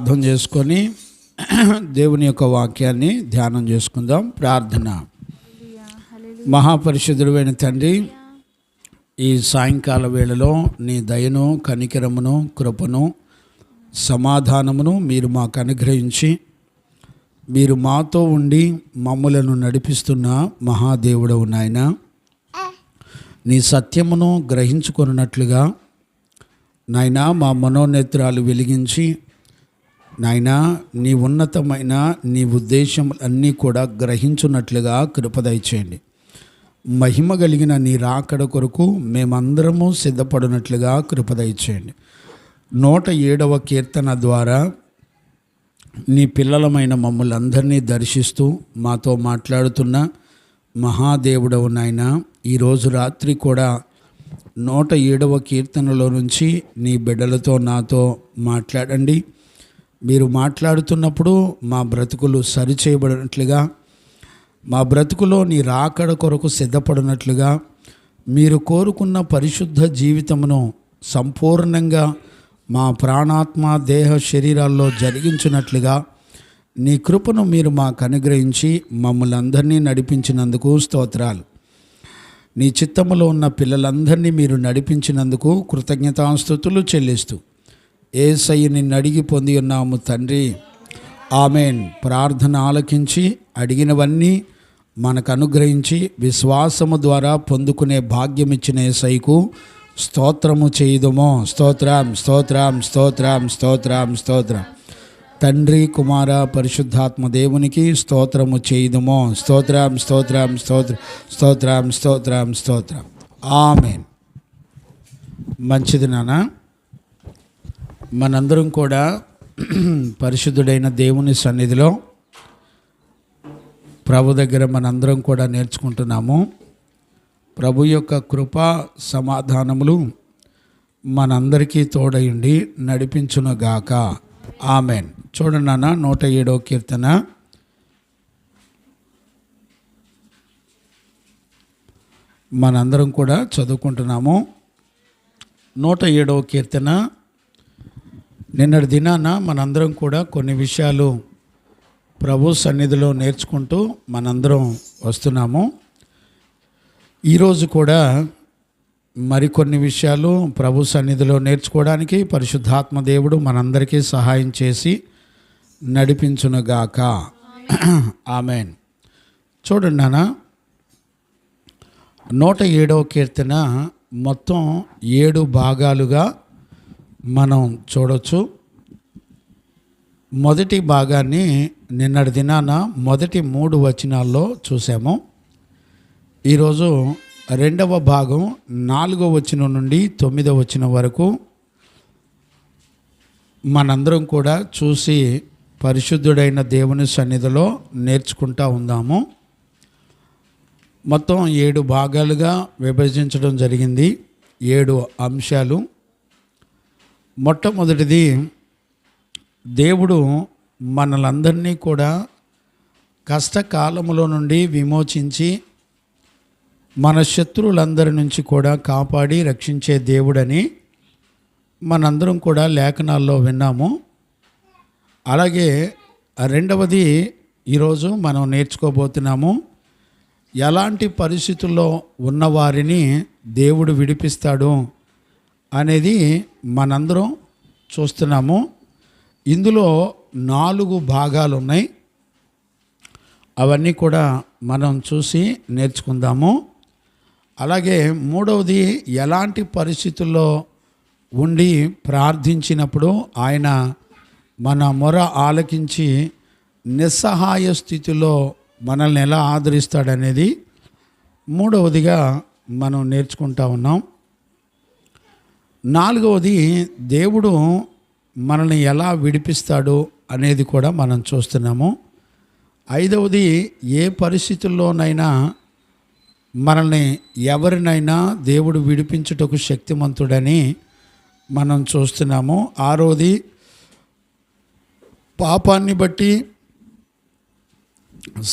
ప్రార్థన చేసుకొని దేవుని యొక్క వాక్యాన్ని ధ్యానం చేసుకుందాం. ప్రార్థన. మహాపరిశుద్ధుడైన తండ్రి, ఈ సాయంకాల వేళలో నీ దయను, కనికరమును, కృపను, సమాధానమును మీరు మాకు అనుగ్రహించి మీరు మాతో ఉండి మమ్ములను నడిపిస్తున్న మహాదేవుడవు నాయన, నీ సత్యమును గ్రహించుకున్నట్లుగా నాయన మా మనోనేత్రాలు వెలిగించి నాయన నీ ఉన్నతమైన నీ ఉద్దేశములన్నీ కూడా గ్రహించున్నట్లుగా కృప దయచేయండి. మహిమ కలిగిన నీ రాకడ కొరకు మేమందరము సిద్ధపడినట్లుగా కృప దయచేయండి. 107వ కీర్తన ద్వారా నీ పిల్లలమైన మమ్మల్ని అందరినీ దర్శిస్తూ మాతో మాట్లాడుతున్న మహాదేవుడవు నాయన, ఈరోజు రాత్రి కూడా 107వ కీర్తనలో నుంచి నీ బిడ్డలతో నాతో మాట్లాడండి. మీరు మాట్లాడుతున్నప్పుడు మా బ్రతుకులు సరిచేయబడినట్లుగా, మా బ్రతుకులో నీ రాకడ కొరకు సిద్ధపడినట్లుగా, మీరు కోరుకున్న పరిశుద్ధ జీవితమును సంపూర్ణంగా మా ప్రాణాత్మ దేహ శరీరాల్లో జరిగించినట్లుగా నీ కృపను మీరు మాకు అనుగ్రహించి మమ్మల్ని అందరినీ నడిపించినందుకు స్తోత్రాలు. నీ చిత్తములో ఉన్న పిల్లలందరినీ మీరు నడిపించినందుకు కృతజ్ఞతాస్తుతులు చెల్లిస్తూ యేసయ్య నిన్ను అడిగి పొంది ఉన్నాము తండ్రి, ఆమెన్. ప్రార్థన ఆలకించి అడిగినవన్నీ మనకు అనుగ్రహించి విశ్వాసము ద్వారా పొందుకునే భాగ్యం ఇచ్చిన యేసయ్యకు స్తోత్రము చేయుదుమో. స్తోత్రం, స్తోత్రం, స్తోత్రం, స్తోత్రం, స్తోత్రం. తండ్రి, కుమార, పరిశుద్ధాత్మ దేవునికి స్తోత్రము చేయుదుమో. స్తోత్రం, స్తోత్రం, స్తోత్రం, స్తోత్రం, స్తోత్రం, స్తోత్రం. ఆమెన్. మంచిది నాన్న. మనందరం కూడా పరిశుద్ధుడైన దేవుని సన్నిధిలో ప్రభు దగ్గర మనందరం కూడా నేర్చుకుంటున్నాము. ప్రభు యొక్క కృప సమాధానములు మనందరికీ తోడయుండి నడిపించునుగాక. ఆమెన్. చూడండి నాన్న, 107వ కీర్తన మనందరం కూడా చదువుకుంటున్నాము. 107వ కీర్తన. నిన్నటి దినాన మనందరం కూడా కొన్ని విషయాలు ప్రభు సన్నిధిలో నేర్చుకుంటూ మనందరం వస్తున్నాము. ఈరోజు కూడా మరికొన్ని విషయాలు ప్రభు సన్నిధిలో నేర్చుకోవడానికి పరిశుద్ధాత్మ దేవుడు మనందరికీ సహాయం చేసి నడిపించునుగాక. ఆమెన్. చూడండి నాన్న, 107వ కీర్తన మొత్తం 7 భాగాలుగా మనం చూడవచ్చు. మొదటి భాగాన్ని నిన్నటి దినాన మొదటి 3 వచనాల్లో చూసాము. ఈరోజు 2వ భాగం 4వ వచనం నుండి 9వ వచనం వరకు మనందరం కూడా చూసి పరిశుద్ధుడైన దేవుని సన్నిధిలో నేర్చుకుంటూ ఉందాము. మొత్తం 7 భాగాలుగా విభజించడం జరిగింది. 7 అంశాలు. మొట్టమొదటిది, దేవుడు మనలందరినీ కూడా కష్టకాలములో నుండి విమోచించి మన శత్రువులందరి నుంచి కూడా కాపాడి రక్షించే దేవుడని మనందరం కూడా లేఖనాల్లో విన్నాము. అలాగే 2వది ఈరోజు మనం నేర్చుకోబోతున్నాము. ఎలాంటి పరిస్థితుల్లో ఉన్నవారిని దేవుడు విడిపిస్తాడు అనేది మనందరం చూస్తున్నాము. ఇందులో 4 భాగాలు ఉన్నాయి. అవన్నీ కూడా మనం చూసి నేర్చుకుందాము. అలాగే 3వది, ఎలాంటి పరిస్థితుల్లో ఉండి ప్రార్థించినప్పుడు ఆయన మన మొర ఆలకించి నిస్సహాయ స్థితిలో మనల్ని ఎలా ఆదరిస్తాడనేది 3వదిగా మనం నేర్చుకుంటా ఉన్నాం. 4వది, దేవుడు మనల్ని ఎలా విడిపిస్తాడు అనేది కూడా మనం చూస్తున్నాము. 5వది, ఏ పరిస్థితుల్లోనైనా మనల్ని ఎవరినైనా దేవుడు విడిపించుటకు శక్తిమంతుడని మనం చూస్తున్నాము. 6వది, పాపాన్ని బట్టి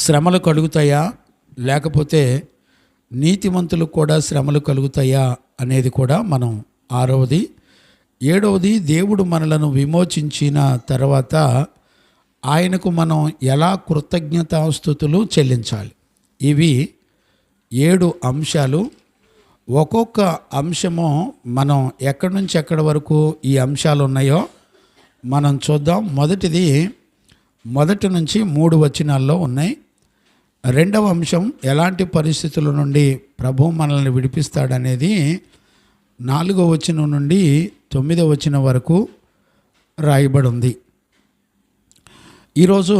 శ్రమలు కలుగుతాయా లేకపోతే నీతిమంతులకు కూడా శ్రమలు కలుగుతాయా అనేది కూడా మనం 6వది ఏడవది, దేవుడు మనలను విమోచించిన తర్వాత ఆయనకు మనం ఎలా కృతజ్ఞతాస్తుతులు చెల్లించాలి. ఇవి 7 అంశాలు. ఒక్కొక్క అంశము మనం ఎక్కడి నుంచి ఎక్కడి వరకు ఈ అంశాలు ఉన్నాయో మనం చూద్దాం. మొదటిది 1 నుంచి 3 వచనాల్లో ఉన్నాయి. రెండవ అంశం ఎలాంటి పరిస్థితుల నుండి ప్రభు మనల్ని విడిపిస్తాడనేది 4వ వచనం నుండి 9వ వచనం వరకు రాయబడి ఉంది. ఈరోజు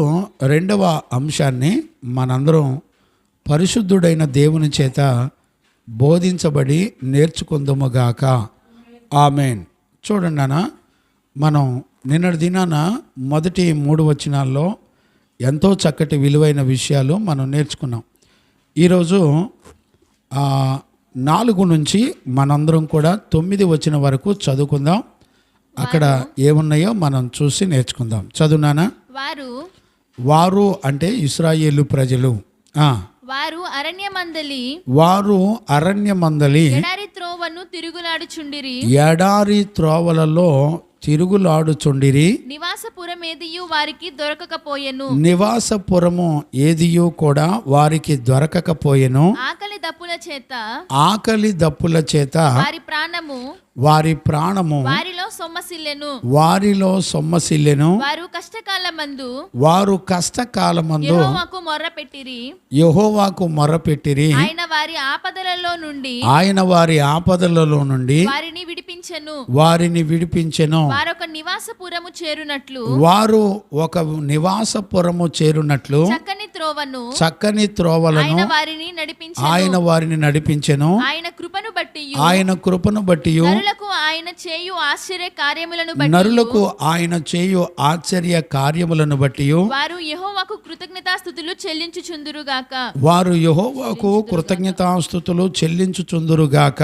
రెండవ అంశాన్ని మనందరం పరిశుద్ధుడైన దేవుని చేత బోధించబడి నేర్చుకుందుముగాక. ఆమేన్. చూడండి నాన్న, మనం నిన్నటి దినాన మొదటి 3 వచనాల్లో ఎంతో చక్కటి విలువైన విషయాలు మనం నేర్చుకున్నాం. ఈరోజు 4 నుంచి మనందరం కూడా 9 వచనం వరకు చదువుకుందాం. అక్కడ ఏమున్నాయో మనం చూసి నేర్చుకుందాం. చదువునానా. వారు అంటే ఇశ్రాయేలు ప్రజలు. వారు అరణ్యమందలి ఎడారి త్రోవలలో తిరుగులాడుచుండిరి. నివాసపురము ఏదియు కూడా వారికి దొరకకపోయెను. ఆకలి దప్పుల చేత వారి ప్రాణము వారిలో సొమ్మసిల్లెను. వారు కష్టకాలమందు యెహోవాకు మొర్రపెట్టిరి. ఆయన వారి ఆపదలలో నుండి వారిని విడిపించెను. వారు ఒక నివాసపురము చేరునట్లు చక్కని త్రోవలను ఆయన వారిని నడిపించెను. ఆయన కృపను బట్టి నరులకు ఆయన చేయు ఆశ్చర్య కార్యములను బట్టి వారు యెహోవాకు కృతజ్ఞతాస్తుతులు చెల్లించుచుందురుగాక.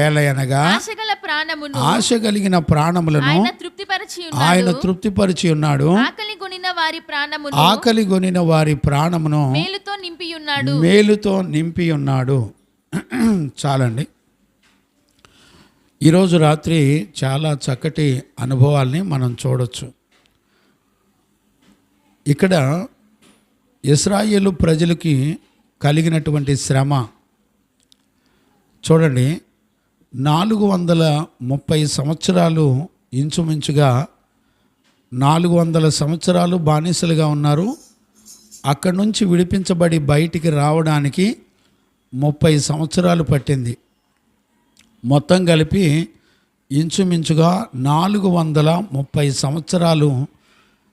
ఏలయనగా ఆశ కలిగిన ప్రాణములను ఆయన తృప్తిపరిచి ఉన్నాడు. ఆకలి గొనిన వారి ప్రాణమును మేలుతో నింపి ఉన్నాడు. చాలండి. ఈరోజు రాత్రి చాలా చక్కటి అనుభవాల్ని మనం చూడొచ్చు. ఇక్కడ ఇశ్రాయేలు ప్రజలకి కలిగినటువంటి శ్రమ చూడండి. 430 సంవత్సరాలు, ఇంచుమించుగా 400 సంవత్సరాలు బానిసలుగా ఉన్నారు. అక్కడి నుంచి విడిపించబడి బయటికి రావడానికి 30 సంవత్సరాలు పట్టింది. మొత్తం కలిపి ఇంచుమించుగా 430 సంవత్సరాలు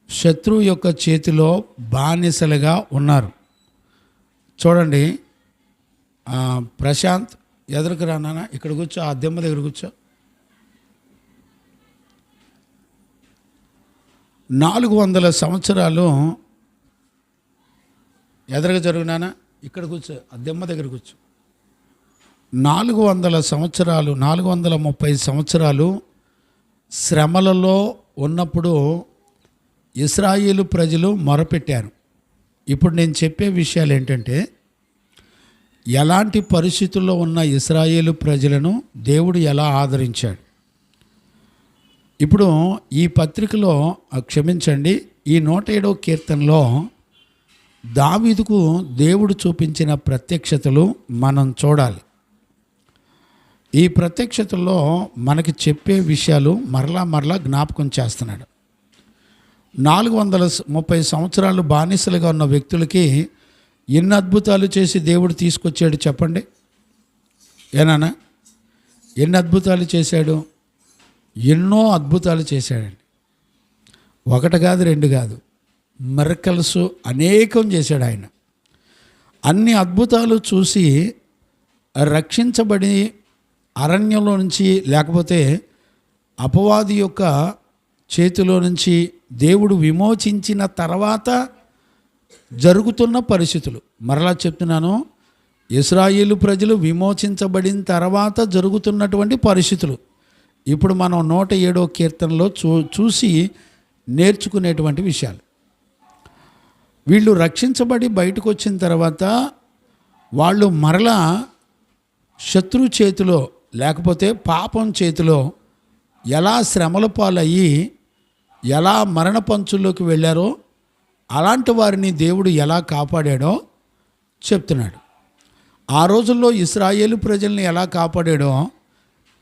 శత్రువు యొక్క చేతిలో బానిసలుగా ఉన్నారు. చూడండి. ప్రశాంత్ ఎదురుకు రానా, ఇక్కడ కూర్చో, ఆ దెమ్మ దగ్గర కూర్చో. 400 సంవత్సరాలు ఎదురుగా జరుగునానా, ఇక్కడ కూర్చో, ఆ దెమ్మ దగ్గర కూర్చో. 400 సంవత్సరాలు, 430 సంవత్సరాలు శ్రమలలో ఉన్నప్పుడు ఇశ్రాయేలు ప్రజలు మొరపెట్టారు. ఇప్పుడు నేను చెప్పే విషయాలు ఏంటంటే, ఎలాంటి పరిస్థితుల్లో ఉన్న ఇశ్రాయేలు ప్రజలను దేవుడు ఎలా ఆదరించాడు. ఇప్పుడు ఈ పత్రికలో, క్షమించండి, ఈ 107వ కీర్తనలో దావీదుకు దేవుడు చూపించిన ప్రత్యక్షతలు మనం చూడాలి. ఈ ప్రత్యక్షతల్లో మనకి చెప్పే విషయాలు మరలా జ్ఞాపకం చేస్తున్నాడు. 430 సంవత్సరాలు బానిసలుగా ఉన్న వ్యక్తులకి ఎన్ని అద్భుతాలు చేసి దేవుడు తీసుకొచ్చాడు చెప్పండి. ఏనానా, ఎన్ని అద్భుతాలు చేశాడు? ఎన్నో అద్భుతాలు చేశాడండి. 1 కాదు, 2 కాదు, మిరకల్స్ అనేకం చేశాడు ఆయన. అన్ని అద్భుతాలు చూసి రక్షించబడి అరణ్యంలో నుంచి, లేకపోతే అపవాది యొక్క చేతిలో నుంచి దేవుడు విమోచించిన తర్వాత జరుగుతున్న పరిస్థితులు. మరలా చెప్తున్నాను, ఇశ్రాయేలు ప్రజలు విమోచించబడిన తర్వాత జరుగుతున్నటువంటి పరిస్థితులు ఇప్పుడు మనం 107వ కీర్తనలో చూసి నేర్చుకునేటువంటి విషయాలు. వీళ్ళు రక్షించబడి బయటకు వచ్చిన తర్వాత వాళ్ళు మరలా శత్రు చేతిలో, లేకపోతే పాపం చేతిలో ఎలా శ్రమల పాలయ్యి ఎలా మరణ పంచుల్లోకి వెళ్ళారో అలాంటి వారిని దేవుడు ఎలా కాపాడాడో చెప్తున్నాడు. ఆ రోజుల్లో ఇశ్రాయేలు ప్రజల్ని ఎలా కాపాడాడో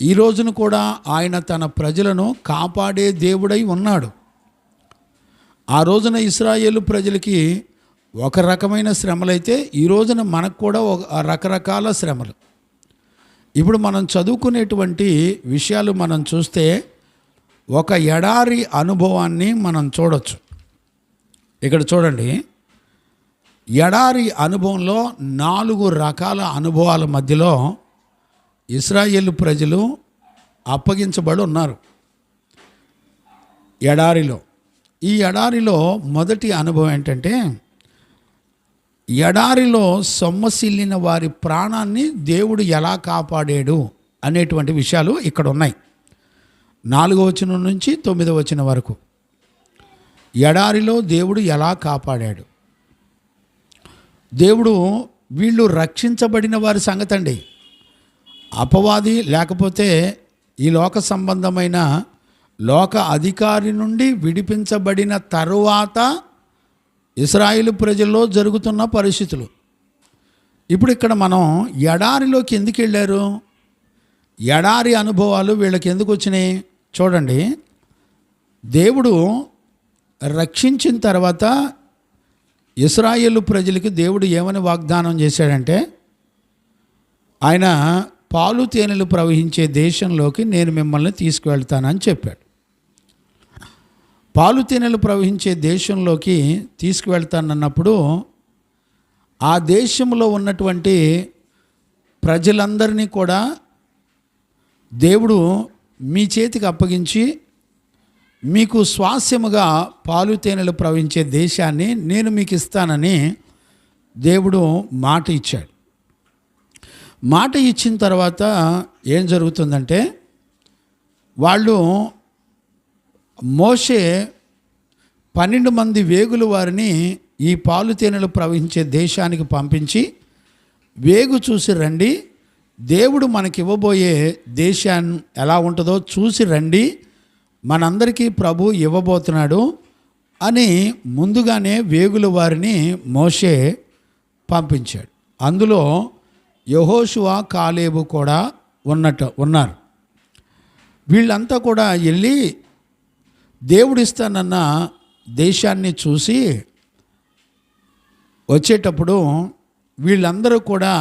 ఈ రోజును కూడా ఆయన తన ప్రజలను కాపాడే దేవుడై ఉన్నాడు. ఆ రోజున ఇశ్రాయేలు ప్రజలకి ఒక రకమైన శ్రమలైతే ఈ రోజున మనకు కూడా రకరకాల శ్రమలు. ఇప్పుడు మనం చదువుకునేటువంటి విషయాలు మనం చూస్తే ఒక ఎడారి అనుభవాన్ని మనం చూడొచ్చు. ఇక్కడ చూడండి, ఎడారి అనుభవంలో 4 రకాల అనుభవాల మధ్యలో ఇశ్రాయేలు ప్రజలు అప్పగించబడి ఉన్నారు. ఎడారిలో ఈ ఎడారిలో మొదటి అనుభవం ఏంటంటే, ఎడారిలో సొమ్మసిల్లిన వారి ప్రాణాన్ని దేవుడు ఎలా కాపాడాడు అనేటువంటి విషయాలు ఇక్కడ ఉన్నాయి. 4వ వచనం నుంచి 9వ వచనం వరకు ఎడారిలో దేవుడు ఎలా కాపాడాడు. దేవుడు వీళ్ళు రక్షించబడిన వారి సంగతి అండి. అపవాది లేకపోతే ఈ లోక సంబంధమైన లోక అధికారి నుండి విడిపించబడిన తరువాత ఇశ్రాయేలు ప్రజల్లో జరుగుతున్న పరిస్థితులు. ఇప్పుడు ఇక్కడ మనం ఎడారిలోకి ఎందుకు వెళ్ళారు, ఎడారి అనుభవాలు వీళ్ళకి ఎందుకు వచ్చినాయి చూడండి. దేవుడు రక్షించిన తర్వాత ఇశ్రాయేలు ప్రజలకి దేవుడు ఏమని వాగ్దానం చేశాడంటే, ఆయన పాలు తేనెలు ప్రవహించే దేశంలోకి నేను మిమ్మల్ని తీసుకువెళ్తానని చెప్పాడు. పాలు తేనెలు ప్రవహించే దేశంలోకి తీసుకువెళ్తానన్నప్పుడు ఆ దేశంలో ఉన్నటువంటి ప్రజలందరినీ కూడా దేవుడు మీ చేతికి అప్పగించి మీకు స్వాస్యముగా పాలు తేనెలు ప్రవహించే దేశాన్ని నేను మీకు ఇస్తానని దేవుడు మాట ఇచ్చాడు. మాట ఇచ్చిన తర్వాత ఏం జరుగుతుందంటే, వాళ్ళు మోషే 12 మంది వేగుల వారిని ఈ పాలు తేనెలు ప్రవహించే దేశానికి పంపించి, వేగు చూసి రండి, దేవుడు మనకి ఇవ్వబోయే దేశాన్ని ఎలా ఉంటుందో చూసి రండి, మనందరికీ ప్రభు ఇవ్వబోతున్నాడు అని ముందుగానే వేగుల వారిని మోషే పంపించాడు. అందులో యెహోషువ, కాలేబు కూడా ఉన్నారు. వీళ్ళంతా కూడా వెళ్ళి దేవుడిస్తానన్న దేశాన్ని చూసి వచ్చేటప్పుడు వీళ్ళందరూ కూడా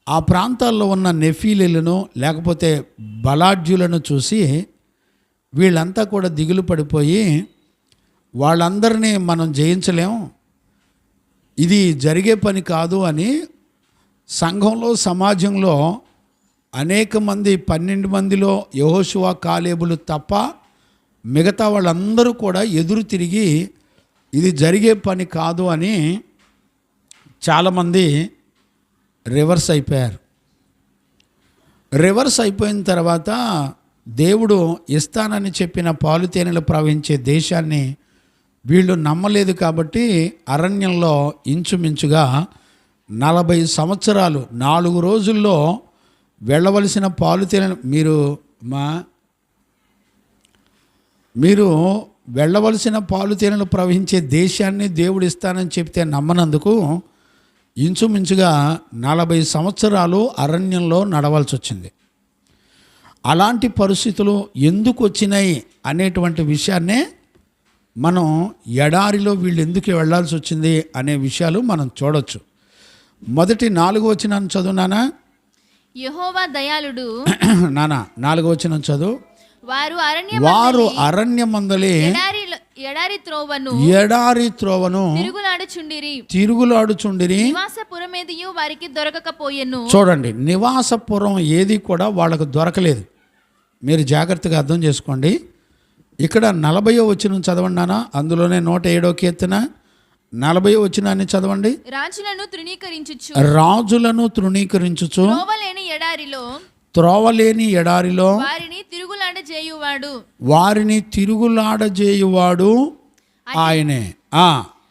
ఆ ప్రాంతాల్లో ఉన్న నెఫీలీలను లేకపోతే బలాఢ్యులను చూసి వీళ్ళంతా కూడా దిగులు పడిపోయి, వాళ్ళందరినీ మనం జయించలేం, ఇది జరిగే పని కాదు అని సంఘంలో సమాజంలో అనేక మంది 12 మందిలో యెహోషువ, కాలేబులు తప్ప మిగతా వాళ్ళందరూ కూడా ఎదురు తిరిగి ఇది జరిగే పని కాదు అని చాలామంది రివర్స్ అయిపోయారు. రివర్స్ అయిపోయిన తర్వాత దేవుడు ఇస్తానని చెప్పిన పాలు తేనెలు ప్రవహించే దేశాన్ని వీళ్ళు నమ్మలేదు కాబట్టి అరణ్యంలో ఇంచుమించుగా 40 సంవత్సరాలు 4 రోజుల్లో వెళ్ళవలసిన పాలు తేనెలు మీరు వెళ్ళవలసిన పాలు తేనెలు ప్రవహించే దేశాన్ని దేవుడు ఇస్తానని చెప్తే నమ్మనందుకు ఇంచుమించుగా 40 సంవత్సరాలు అరణ్యంలో నడవాల్సి వచ్చింది. అలాంటి పరిస్థితులు ఎందుకు వచ్చినాయి అనేటువంటి విషయాన్నే మనం ఎడారిలో వీళ్ళు ఎందుకు వెళ్ళాల్సి వచ్చింది అనే విషయాలు మనం చూడొచ్చు. మొదటి 4వ వచనాన్ని చదువునానా? యెహోవా దయాళుడు. నానా 4వ వచనం చదువు. వారు అరణ్యమందలి ఎడారి త్రోవను తిరుగులాడుచుండిరి. నివాసపురమేదియు వారికి దొరకకపోయెను. చూడండి, నివాసపురం ఏది కూడా వాళ్ళకు దొరకలేదు. మీరు జాగ్రత్తగా అర్థం చేసుకోండి. ఇక్కడ 40వ వచనం చదవండి నాన్న. అందులోనే 107వ కీర్తన 40వ వచనాన్ని చదవండి. రాజులను తృణీకరించుచు త్రోవలేని ఎడారిలో వారిని తిరుగులాడజేయువాడు ఆయనే.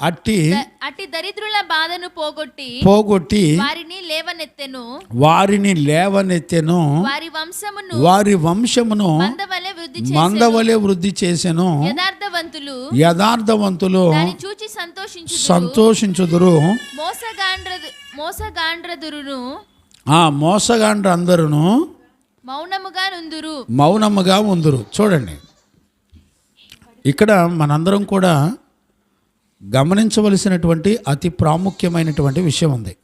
అట్టి దరిద్రుల బాధను పోగొట్టి వారిని లేవనెత్తెను. వారి వంశమును మందవలె వృద్ధి చేసెను. యథార్థవంతులు సంతోషించుదురు. మోసగాండ్రందరును మౌనముగా ఉందురు. చూడండి, ఇక్కడ మనందరం కూడా గమనించవలసినటువంటి అతి ప్రాముఖ్యమైనటువంటి విషయం ఉంది.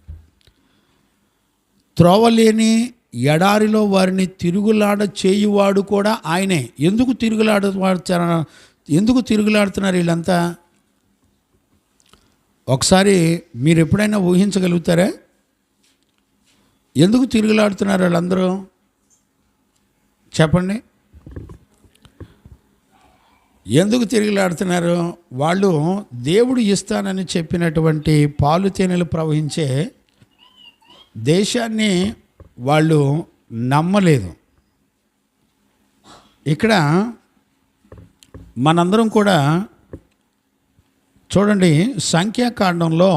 త్రోవలేని ఎడారిలో వారిని తిరుగులాడ చేయువాడు కూడా ఆయనే. ఎందుకు తిరుగులాడుతున్నారు వీళ్ళంతా? ఒకసారి మీరు ఎప్పుడైనా ఊహించగలుగుతారా? ఎందుకు తిరుగులాడుతున్నారు వాళ్ళందరూ? చెప్పండి, ఎందుకు తిరుగులాడుతున్నారు? వాళ్ళు దేవుడు ఇస్తానని చెప్పినటువంటి పాలు తేనెలు ప్రవహించే దేశాన్ని వాళ్ళు నమ్మలేదు. ఇక్కడ మనందరం కూడా చూడండి, సంఖ్యాకాండము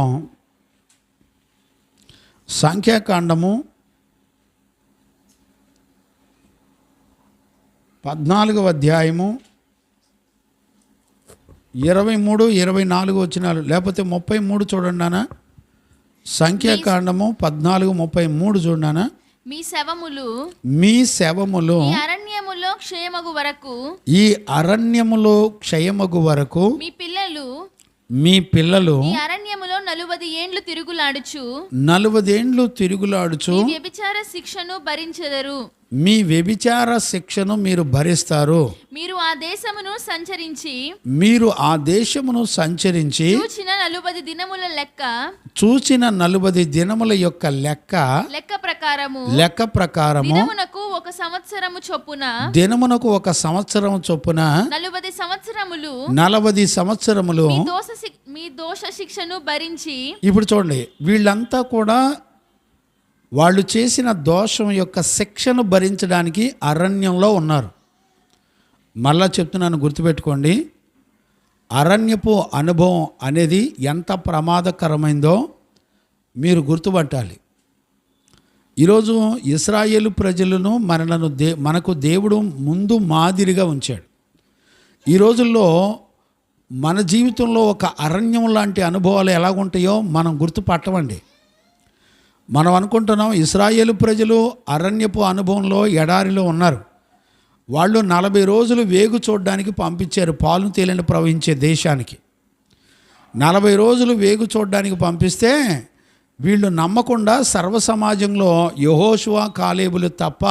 14వ అధ్యాయము 23, 24 వచనాలు, లేకపోతే 33 చూడండి నాన్న. సంఖ్యాకాండము 14:33 చూడనా. మీ శవములు ఈ అరణ్యములో క్షయమగు వరకు మీ పిల్లలు ఈ అరణ్యములో 40 ఏండ్లు తిరుగులాడుచు వ్యభిచార శిక్షను భరించెదరు. మీ వ్యభిచార శిక్షను మీరు భరిస్తారు. మీరు ఆ దేశమును సంచరించి చూచిన 40 దినముల యొక్క లెక్క ప్రకారము దినమునకు ఒక సంవత్సరము చొప్పున 40 సంవత్సరములు మీ దోష శిక్షను భరించి. ఇప్పుడు చూడండి, వీళ్ళంతా కూడా వాళ్ళు చేసిన దోషం యొక్క శిక్షను భరించడానికి అరణ్యంలో ఉన్నారు. మళ్ళా చెప్తున్నాను, గుర్తుపెట్టుకోండి. అరణ్యపు అనుభవం అనేది ఎంత ప్రమాదకరమైందో మీరు గుర్తుపట్టాలి. ఈరోజు ఇశ్రాయేలు ప్రజలను మనకు దేవుడు ముందు మాదిరిగా ఉంచాడు. ఈ రోజుల్లో మన జీవితంలో ఒక అరణ్యం లాంటి అనుభవాలు ఎలాగుంటాయో మనం గుర్తుపట్టమండి. మనం అనుకుంటున్నాం ఇశ్రాయేలు ప్రజలు అరణ్యపు అనుభవంలో ఎడారిలో ఉన్నారు. వాళ్ళు 40 రోజులు వేగు చూడడానికి పంపించారు పాలు తేనెలు ప్రవహించే దేశానికి. 40 రోజులు వేగు చూడడానికి పంపిస్తే వీళ్ళు నమ్మకుండా సర్వసమాజంలో యెహోషువ కాలేబులు తప్ప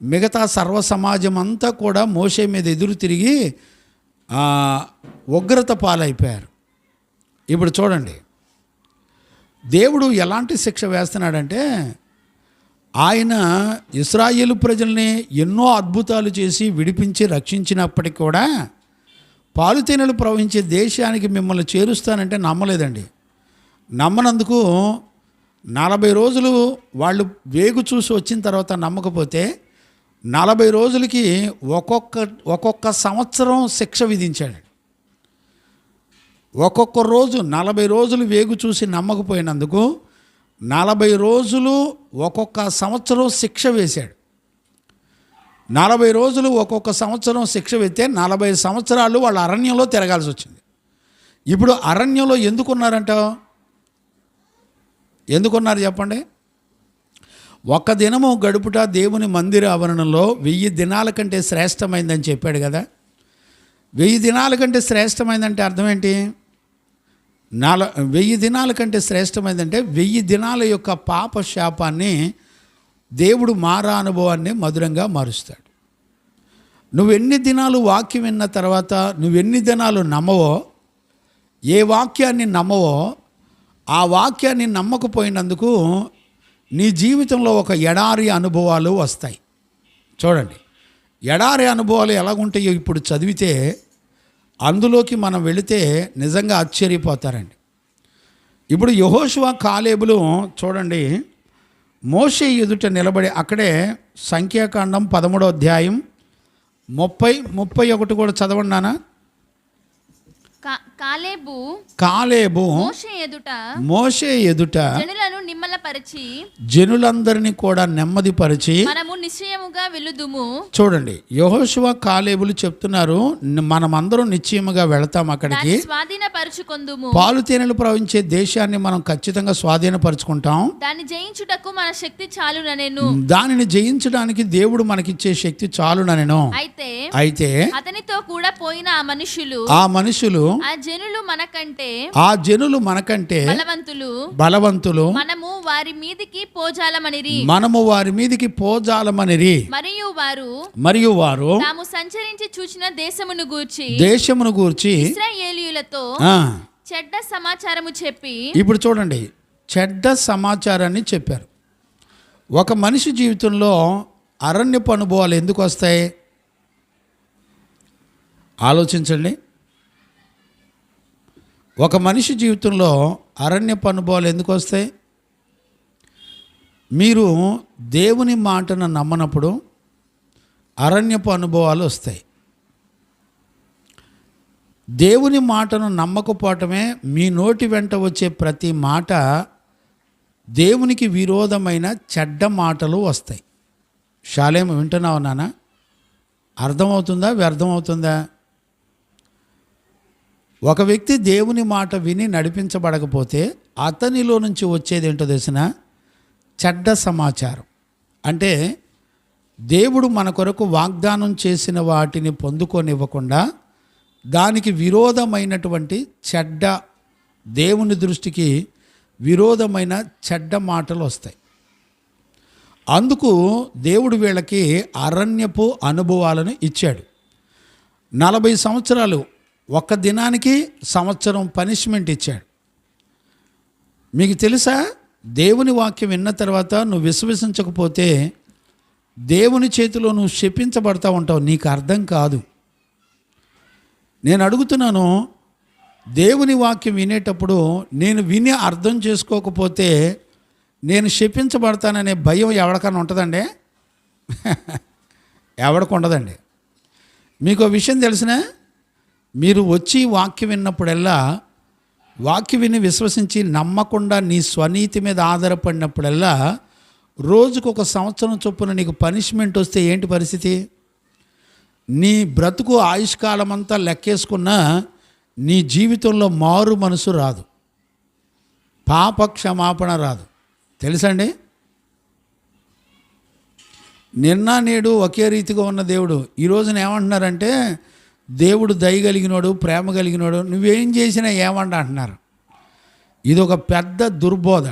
మిగతా సర్వసమాజం అంతా కూడా మోషే మీద ఎదురు తిరిగి ఉగ్రత పాలైపోయారు. ఇప్పుడు చూడండి, దేవుడు ఎలాంటి శిక్ష వేస్తున్నాడంటే, ఆయన ఇశ్రాయేలు ప్రజల్ని ఎన్నో అద్భుతాలు చేసి విడిపించి రక్షించినప్పటికీ కూడా పాలు తేనెలు ప్రవహించే దేశానికి మిమ్మల్ని చేరుస్తానంటే నమ్మలేదండి. నమ్మనందుకు 40 రోజులు వాళ్ళు వేగు చూసి వచ్చిన తర్వాత నమ్మకపోతే 40 రోజులకి ఒక్కొక్క సంవత్సరం శిక్ష విధించాడు. ఒక్కొక్క రోజు 40 రోజులు వేగు చూసి నమ్మకపోయినందుకు 40 రోజులు ఒక్కొక్క సంవత్సరం శిక్ష వేశాడు. 40 రోజులు ఒక్కొక్క సంవత్సరం శిక్ష వేస్తే 40 సంవత్సరాలు వాళ్ళు అరణ్యంలో తిరగాల్సి వచ్చింది. ఇప్పుడు అరణ్యంలో ఎందుకున్నారు చెప్పండి? ఒక్క దినము గడుపుట దేవుని మందిర ఆవరణలో 1000 దినాల కంటే శ్రేష్టమైందని చెప్పాడు కదా. 1000 దినాల కంటే శ్రేష్టమైందంటే అర్థం ఏంటి? 1000 దినాల కంటే శ్రేష్టమైందంటే 1000 దినాల యొక్క పాప శాపాన్ని దేవుడు మారా అనుభవాన్ని మధురంగా మారుస్తాడు. నువ్వెన్ని దినాలు వాక్యం విన్న తర్వాత నువ్వెన్ని దినాలు నమ్మవో, ఏ వాక్యాన్ని నమ్మవో ఆ వాక్యాన్ని నమ్మకపోయినందుకు నీ జీవితంలో ఒక ఎడారి అనుభవాలు వస్తాయి. చూడండి, ఎడారి అనుభవాలు ఎలాగుంటాయో ఇప్పుడు చదివితే అందులోకి మనం వెళితే నిజంగా ఆశ్చర్యపోతారండి. ఇప్పుడు యెహోషువ కాలేబులు చూడండి, మోషే ఎదుట నిలబడి, అక్కడే సంఖ్యాకాండం 13వ అధ్యాయం 30-31 కూడా చదవండి నాన్న. కాలేబు మోషే ఎదుట జనులందరినీ కూడా నెమ్మదిపరిచి మనము నిశ్చయముగా వెలుదుము. చూడండి, యెహోషువ కాలేబులు చెప్తున్నారు, మనమందరం నిశ్చయముగా వెళతాం అక్కడికి, స్వాధీనపరచుకొందుము. పాలు తేనెలు ప్రవహించే దేశాన్ని మనం ఖచ్చితంగా స్వాధీనపరచుకుంటాం. దాన్ని జయించుటకు మన శక్తి చాలుననెను. దానిని జయించడానికి దేవుడు మనకిచ్చే శక్తి చాలుననెను. అయితే అతనితో కూడా పోయిన ఆ మనుషులు ఆ జనులు మనకంటే బలవంతులు మనము వారి మీదికి పోజాలమనిరి మరియు వారు తాము సంచరించి చూచిన దేశమును గూర్చి ఇశ్రాయేలీయులతో చెడ్డ సమాచారము చెప్పి. ఇప్పుడు చూడండి, చెడ్డ సమాచారాన్ని చెప్పారు. ఒక మనిషి జీవితంలో అరణ్యపు అనుభవాలు ఎందుకు వస్తాయి ఆలోచించండి. ఒక మనిషి జీవితంలో అరణ్యపు అనుభవాలు ఎందుకు వస్తాయి? మీరు దేవుని మాటను నమ్మనప్పుడు అరణ్యపు అనుభవాలు వస్తాయి. దేవుని మాటను నమ్మకపోవటమే, మీ నోటి వెంట వచ్చే ప్రతి మాట దేవునికి విరోధమైన చెడ్డ మాటలు వస్తాయి. శాలేం వింటున్నావు నాన్న? అర్థమవుతుందా వ్యర్థమవుతుందా? ఒక వ్యక్తి దేవుని మాట విని నడిపించబడకపోతే అతనిలో నుంచి వచ్చేది ఏంటో తెలిసిన చెడ్డ సమాచారం. అంటే దేవుడు మన కొరకు వాగ్దానం చేసిన వాటిని పొందుకోనివ్వకుండా దానికి విరోధమైనటువంటి చెడ్డ, దేవుని దృష్టికి విరోధమైన చెడ్డ మాటలు వస్తాయి. అందుకు దేవుడు వీళ్ళకి అరణ్యపు అనుభవాలను ఇచ్చాడు. 40 సంవత్సరాలు, ఒక్క దినానికి సంవత్సరం పనిష్మెంట్ ఇచ్చాడు. మీకు తెలుసా, దేవుని వాక్యం విన్న తర్వాత నువ్వు విశ్వసించకపోతే దేవుని చేతిలో నువ్వు శపించబడతా ఉంటావు. నీకు అర్థం కాదు. నేను అడుగుతున్నాను, దేవుని వాక్యం వినేటప్పుడు నేను విని అర్థం చేసుకోకపోతే నేను శపించబడతాననే భయం ఎవరికన్నా ఉంటుందండి? ఎవరికి ఉండదండి. మీకు విషయం తెలిసిన, మీరు వచ్చి వాక్యం విన్నప్పుడల్లా, వాక్యం విని విశ్వసించి నమ్మకుండా నీ స్వనీతి మీద ఆధారపడినప్పుడల్లా రోజుకు 1 సంవత్సరం చొప్పున నీకు పనిష్మెంట్ వస్తే ఏంటి పరిస్థితి? నీ బ్రతుకు ఆయుష్కాలం అంతా లెక్కేసుకున్నా నీ జీవితంలో మారు మనసు రాదు, పాప క్షమాపణ రాదు. తెలుసండి? నిన్న నేడు ఒకే రీతిగా ఉన్న దేవుడు ఈ రోజున ఏమంటున్నారంటే, దేవుడు దయ కలిగినోడు, ప్రేమ కలిగినోడు, నువ్వేం చేసినా ఏమంట అంటున్నారు. ఇది ఒక పెద్ద దుర్బోధ.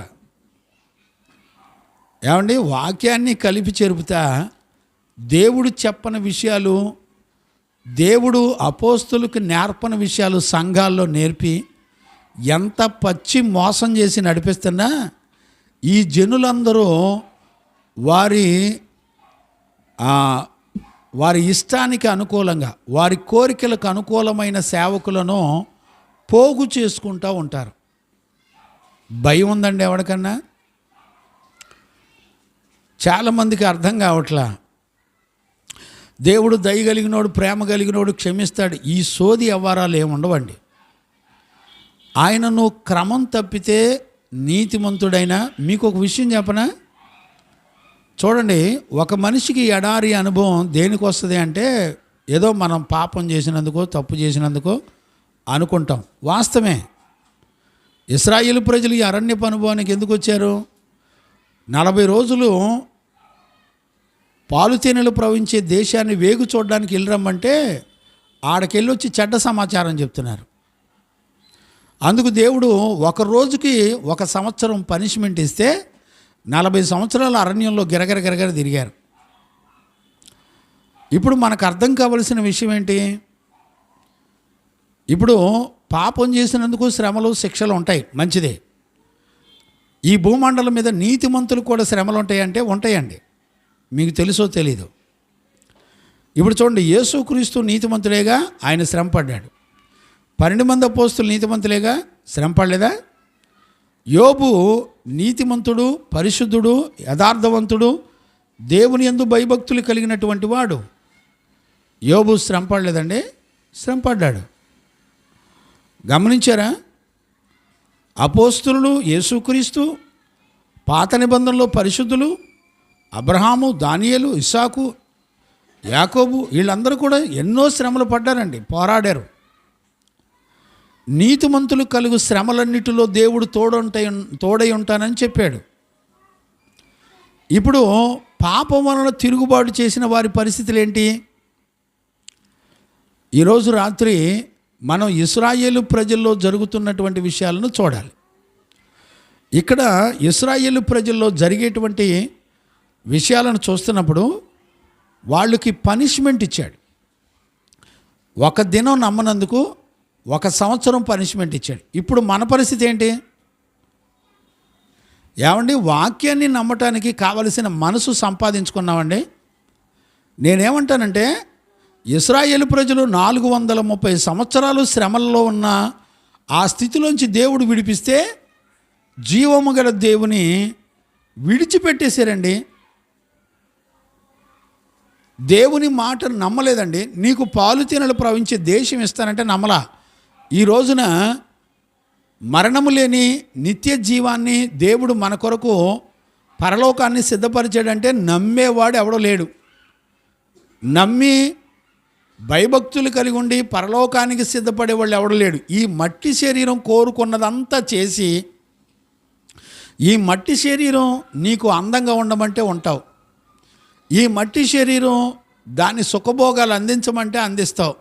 ఏమండి, వాక్యాన్ని కలిపి చెరుపుతా దేవుడు చెప్పని విషయాలు, దేవుడు అపోస్తులకు నేర్పని విషయాలు సంఘాల్లో నేర్పి ఎంత పచ్చి మోసం చేసి నడిపిస్తున్నా ఈ జనులందరూ వారి ఇష్టానికి అనుకూలంగా, వారి కోరికలకు అనుకూలమైన సేవకులను పోగు చేసుకుంటూ ఉంటారు. భయం ఉందండి ఎవరికన్నా? చాలామందికి అర్థం కావట్లా. దేవుడు దయ కలిగినోడు, ప్రేమ కలిగినోడు, క్షమిస్తాడు. ఈ సోది వ్యవహారాలు ఏముండవండి. ఆయనను క్రమం తప్పితే నీతిమంతుడైనా. మీకు ఒక విషయం చెప్పనా? చూడండి, ఒక మనిషికి ఎడారి అనుభవం దేనికి వస్తుంది అంటే, ఏదో మనం పాపం చేసినందుకో తప్పు చేసినందుకో అనుకుంటాం. వాస్తవమే. ఇశ్రాయేలు ప్రజలు ఈ అరణ్యపు అనుభవానికి ఎందుకు వచ్చారు? 40 రోజులు పాలు తేనెలు ప్రవహించే దేశాన్ని వేగు చూడడానికి వెళ్ళరమ్మంటే ఆడకెళ్ళి వచ్చి చెడ్డ సమాచారం చెప్తున్నారు. అందుకు దేవుడు ఒక రోజుకి 1 సంవత్సరం పనిష్మెంట్ ఇస్తే 40 సంవత్సరాల అరణ్యంలో గిరగిర తిరిగారు. ఇప్పుడు మనకు అర్థం కావలసిన విషయం ఏంటి? ఇప్పుడు పాపం చేసినందుకు శ్రమలు, శిక్షలు ఉంటాయి, మంచిదే. ఈ భూమండలం మీద నీతిమంతులు కూడా శ్రమలు ఉంటాయంటే ఉంటాయండి. మీకు తెలుసో తెలీదు. ఇప్పుడు చూడండి, యేసుక్రీస్తు నీతిమంతులేగా, ఆయన శ్రమ పడ్డాడు. 12 మంది అపోస్తులు నీతిమంతులేగా, శ్రమ పడలేదా? యోబు నీతిమంతుడు, పరిశుద్ధుడు, యథార్థవంతుడు, దేవుని యందు భయభక్తులు కలిగినటువంటి వాడు. యోబు శ్రమ పడలేదండి? శ్రమ పడ్డాడు. గమనించారా? అపోస్తులు, యేసుక్రీస్తు, పాత నిబంధనలో పరిశుద్ధులు, అబ్రహాము, దానియేలు, ఇస్సాకు, యాకోబు, వీళ్ళందరూ కూడా ఎన్నో శ్రమలు పడ్డారండి, పోరాడారు. నీతిమంతులు కలుగు శ్రమలన్నిటిలో దేవుడు తోడై ఉంటానని చెప్పాడు. ఇప్పుడు పాపం వలన తిరుగుబాటు చేసిన వారి పరిస్థితులు ఏంటి? ఈరోజు రాత్రి మనం ఇశ్రాయేలు ప్రజల్లో జరుగుతున్నటువంటి విషయాలను చూడాలి. ఇక్కడ ఇశ్రాయేలు ప్రజల్లో జరిగేటువంటి విషయాలను చూస్తున్నప్పుడు వాళ్ళకి పనిష్మెంట్ ఇచ్చాడు. ఒక దినం నమ్మనందుకు 1 సంవత్సరం పనిష్మెంట్ ఇచ్చాడు. ఇప్పుడు మన పరిస్థితి ఏంటి? ఏమండి, వాక్యాన్ని నమ్మటానికి కావలసిన మనసు సంపాదించుకున్నామండి. నేనేమంటానంటే, ఇశ్రాయేలు ప్రజలు 430 సంవత్సరాలు శ్రమల్లో ఉన్న ఆ స్థితిలోంచి దేవుడు విడిపిస్తే జీవము గల దేవుని విడిచిపెట్టేశారండి. దేవుని మాట నమ్మలేదండి. నీకు పాలు తేనెలు ప్రవహించే దేశం ఇస్తానంటే నమ్మలా. ఈ రోజున మరణము లేని నిత్య జీవాన్ని దేవుడు మన కొరకు పరలోకాన్ని సిద్ధపరిచాడంటే నమ్మేవాడు ఎవడో లేడు. నమ్మి భయభక్తులు కలిగి ఉండి పరలోకానికి సిద్ధపడేవాళ్ళు ఎవడో లేడు. ఈ మట్టి శరీరం కోరుకున్నదంతా చేసి, ఈ మట్టి శరీరం నీకు అందంగా ఉండమంటే ఉంటావు, ఈ మట్టి శరీరం దాని సుఖభోగాలు అందించమంటే అందిస్తావు,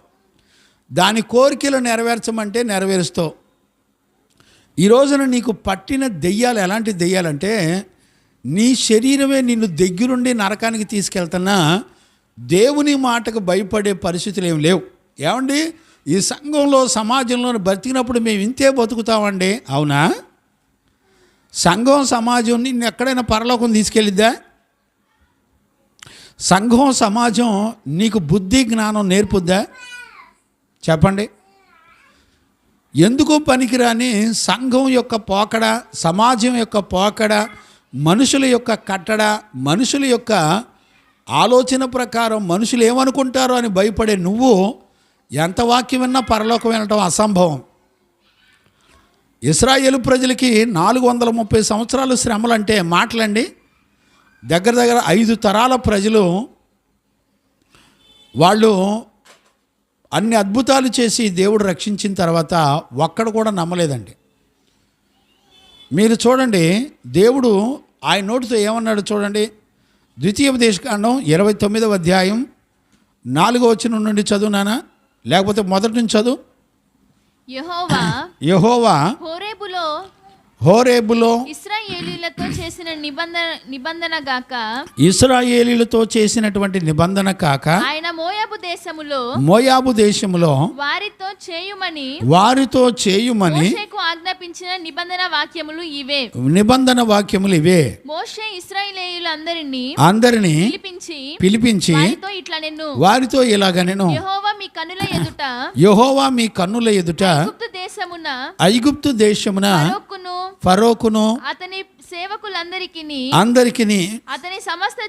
దాని కోరికలు నెరవేర్చమంటే నెరవేరుస్తావు. ఈ రోజున నీకు పట్టిన దెయ్యాలు ఎలాంటి దెయ్యాలంటే, నీ శరీరమే నిన్ను దగ్గరుండి నరకానికి తీసుకెళ్తున్నా దేవుని మాటకు భయపడే పరిస్థితులు ఏమి లేవు. ఏమండి, ఈ సంఘంలో సమాజంలో బతికినప్పుడు మేము ఇంతే బతుకుతామండి. అవునా? సంఘం సమాజం నిన్ను ఎక్కడైనా పరలోకం తీసుకెళ్ళిద్దా? సంఘం సమాజం నీకు బుద్ధి జ్ఞానం నేర్పుద్దా? చెప్పండి. ఎందుకు పనికిరాని సంఘం యొక్క పోకడ, సమాజం యొక్క పోకడ, మనుషుల యొక్క కట్టడ, మనుషుల యొక్క ఆలోచన ప్రకారం మనుషులు ఏమనుకుంటారో అని భయపడే నువ్వు ఎంత వాక్యం విన్నా పరలోకం వినటం అసంభవం. ఇశ్రాయేలు ప్రజలకి 430 సంవత్సరాలు శ్రమలంటే మాటలండి. దగ్గర దగ్గర 5 తరాల ప్రజలు వాళ్ళు అన్ని అద్భుతాలు చేసి దేవుడు రక్షించిన తర్వాత ఒక్కడు కూడా నమ్మలేదండి. మీరు చూడండి, దేవుడు ఆయన నోటితో ఏమన్నాడు చూడండి. ద్వితీయోపదేశకాండం 29వ అధ్యాయం 4వ వచనం నుండి చదువునానా, లేకపోతే మొదటి నుంచి చదువు. యెహోవా హోరేబులో ఇశ్రాయేలీయులతో చేసిన ఇశ్రాయేలీయులతో చేసినటువంటి నిబంధన కాక ఆయన మోయాబు దేశములో వారితో చేయుమని మోషేకు ఆజ్ఞాపించిన నిబంధన వాక్యములు ఇవే. మోషే ఇశ్రాయేలీయులందరినీ పిలిపించి వారితో ఇలాగ నేను, యెహోవా మీ కన్నుల ఎదుట ఐగుప్తు దేశమున ఫరోకును అతని సేవకులందరికీ అతని సమస్త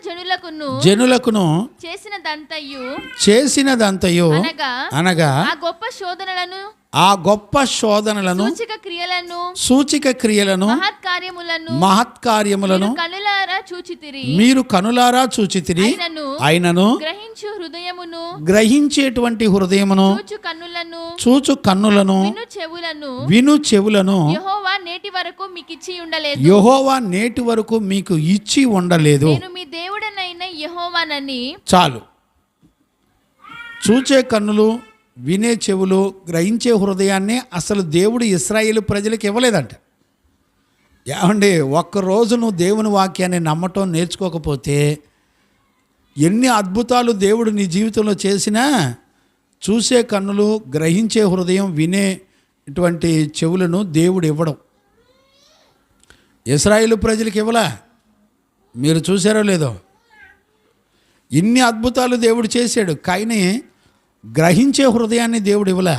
జనులకును చేసినదంతయు అనగా ఆ గొప్ప శోధనలను సూచక క్రియలను మహత్కార్యములను మీరు కనులారా చూచితిరి. ఆయనను గ్రహించేటువంటి హృదయమును చూచు కన్నులను విను చెవులను యెహోవా నేటి వరకు మీకు ఇచ్చి ఉండలేదు. చాలు. చూచే కన్నులు, వినే చెవులు, గ్రహించే హృదయాన్ని అసలు దేవుడు ఇశ్రాయేలు ప్రజలకు ఇవ్వలేదంట. ఏమండి, ఒక్కరోజు నువ్వు దేవుని వాక్యాన్ని నమ్మటం నేర్చుకోకపోతే ఎన్ని అద్భుతాలు దేవుడు నీ జీవితంలో చేసినా చూసే కన్నులు, గ్రహించే హృదయం, వినేటువంటి చెవులను దేవుడు ఇవ్వడం. ఇశ్రాయేలు ప్రజలకు ఇవ్వలా. మీరు చూసారో లేదో, ఇన్ని అద్భుతాలు దేవుడు చేశాడు, కానీ గ్రహించే హృదయాన్ని దేవుడు ఇవ్వలా,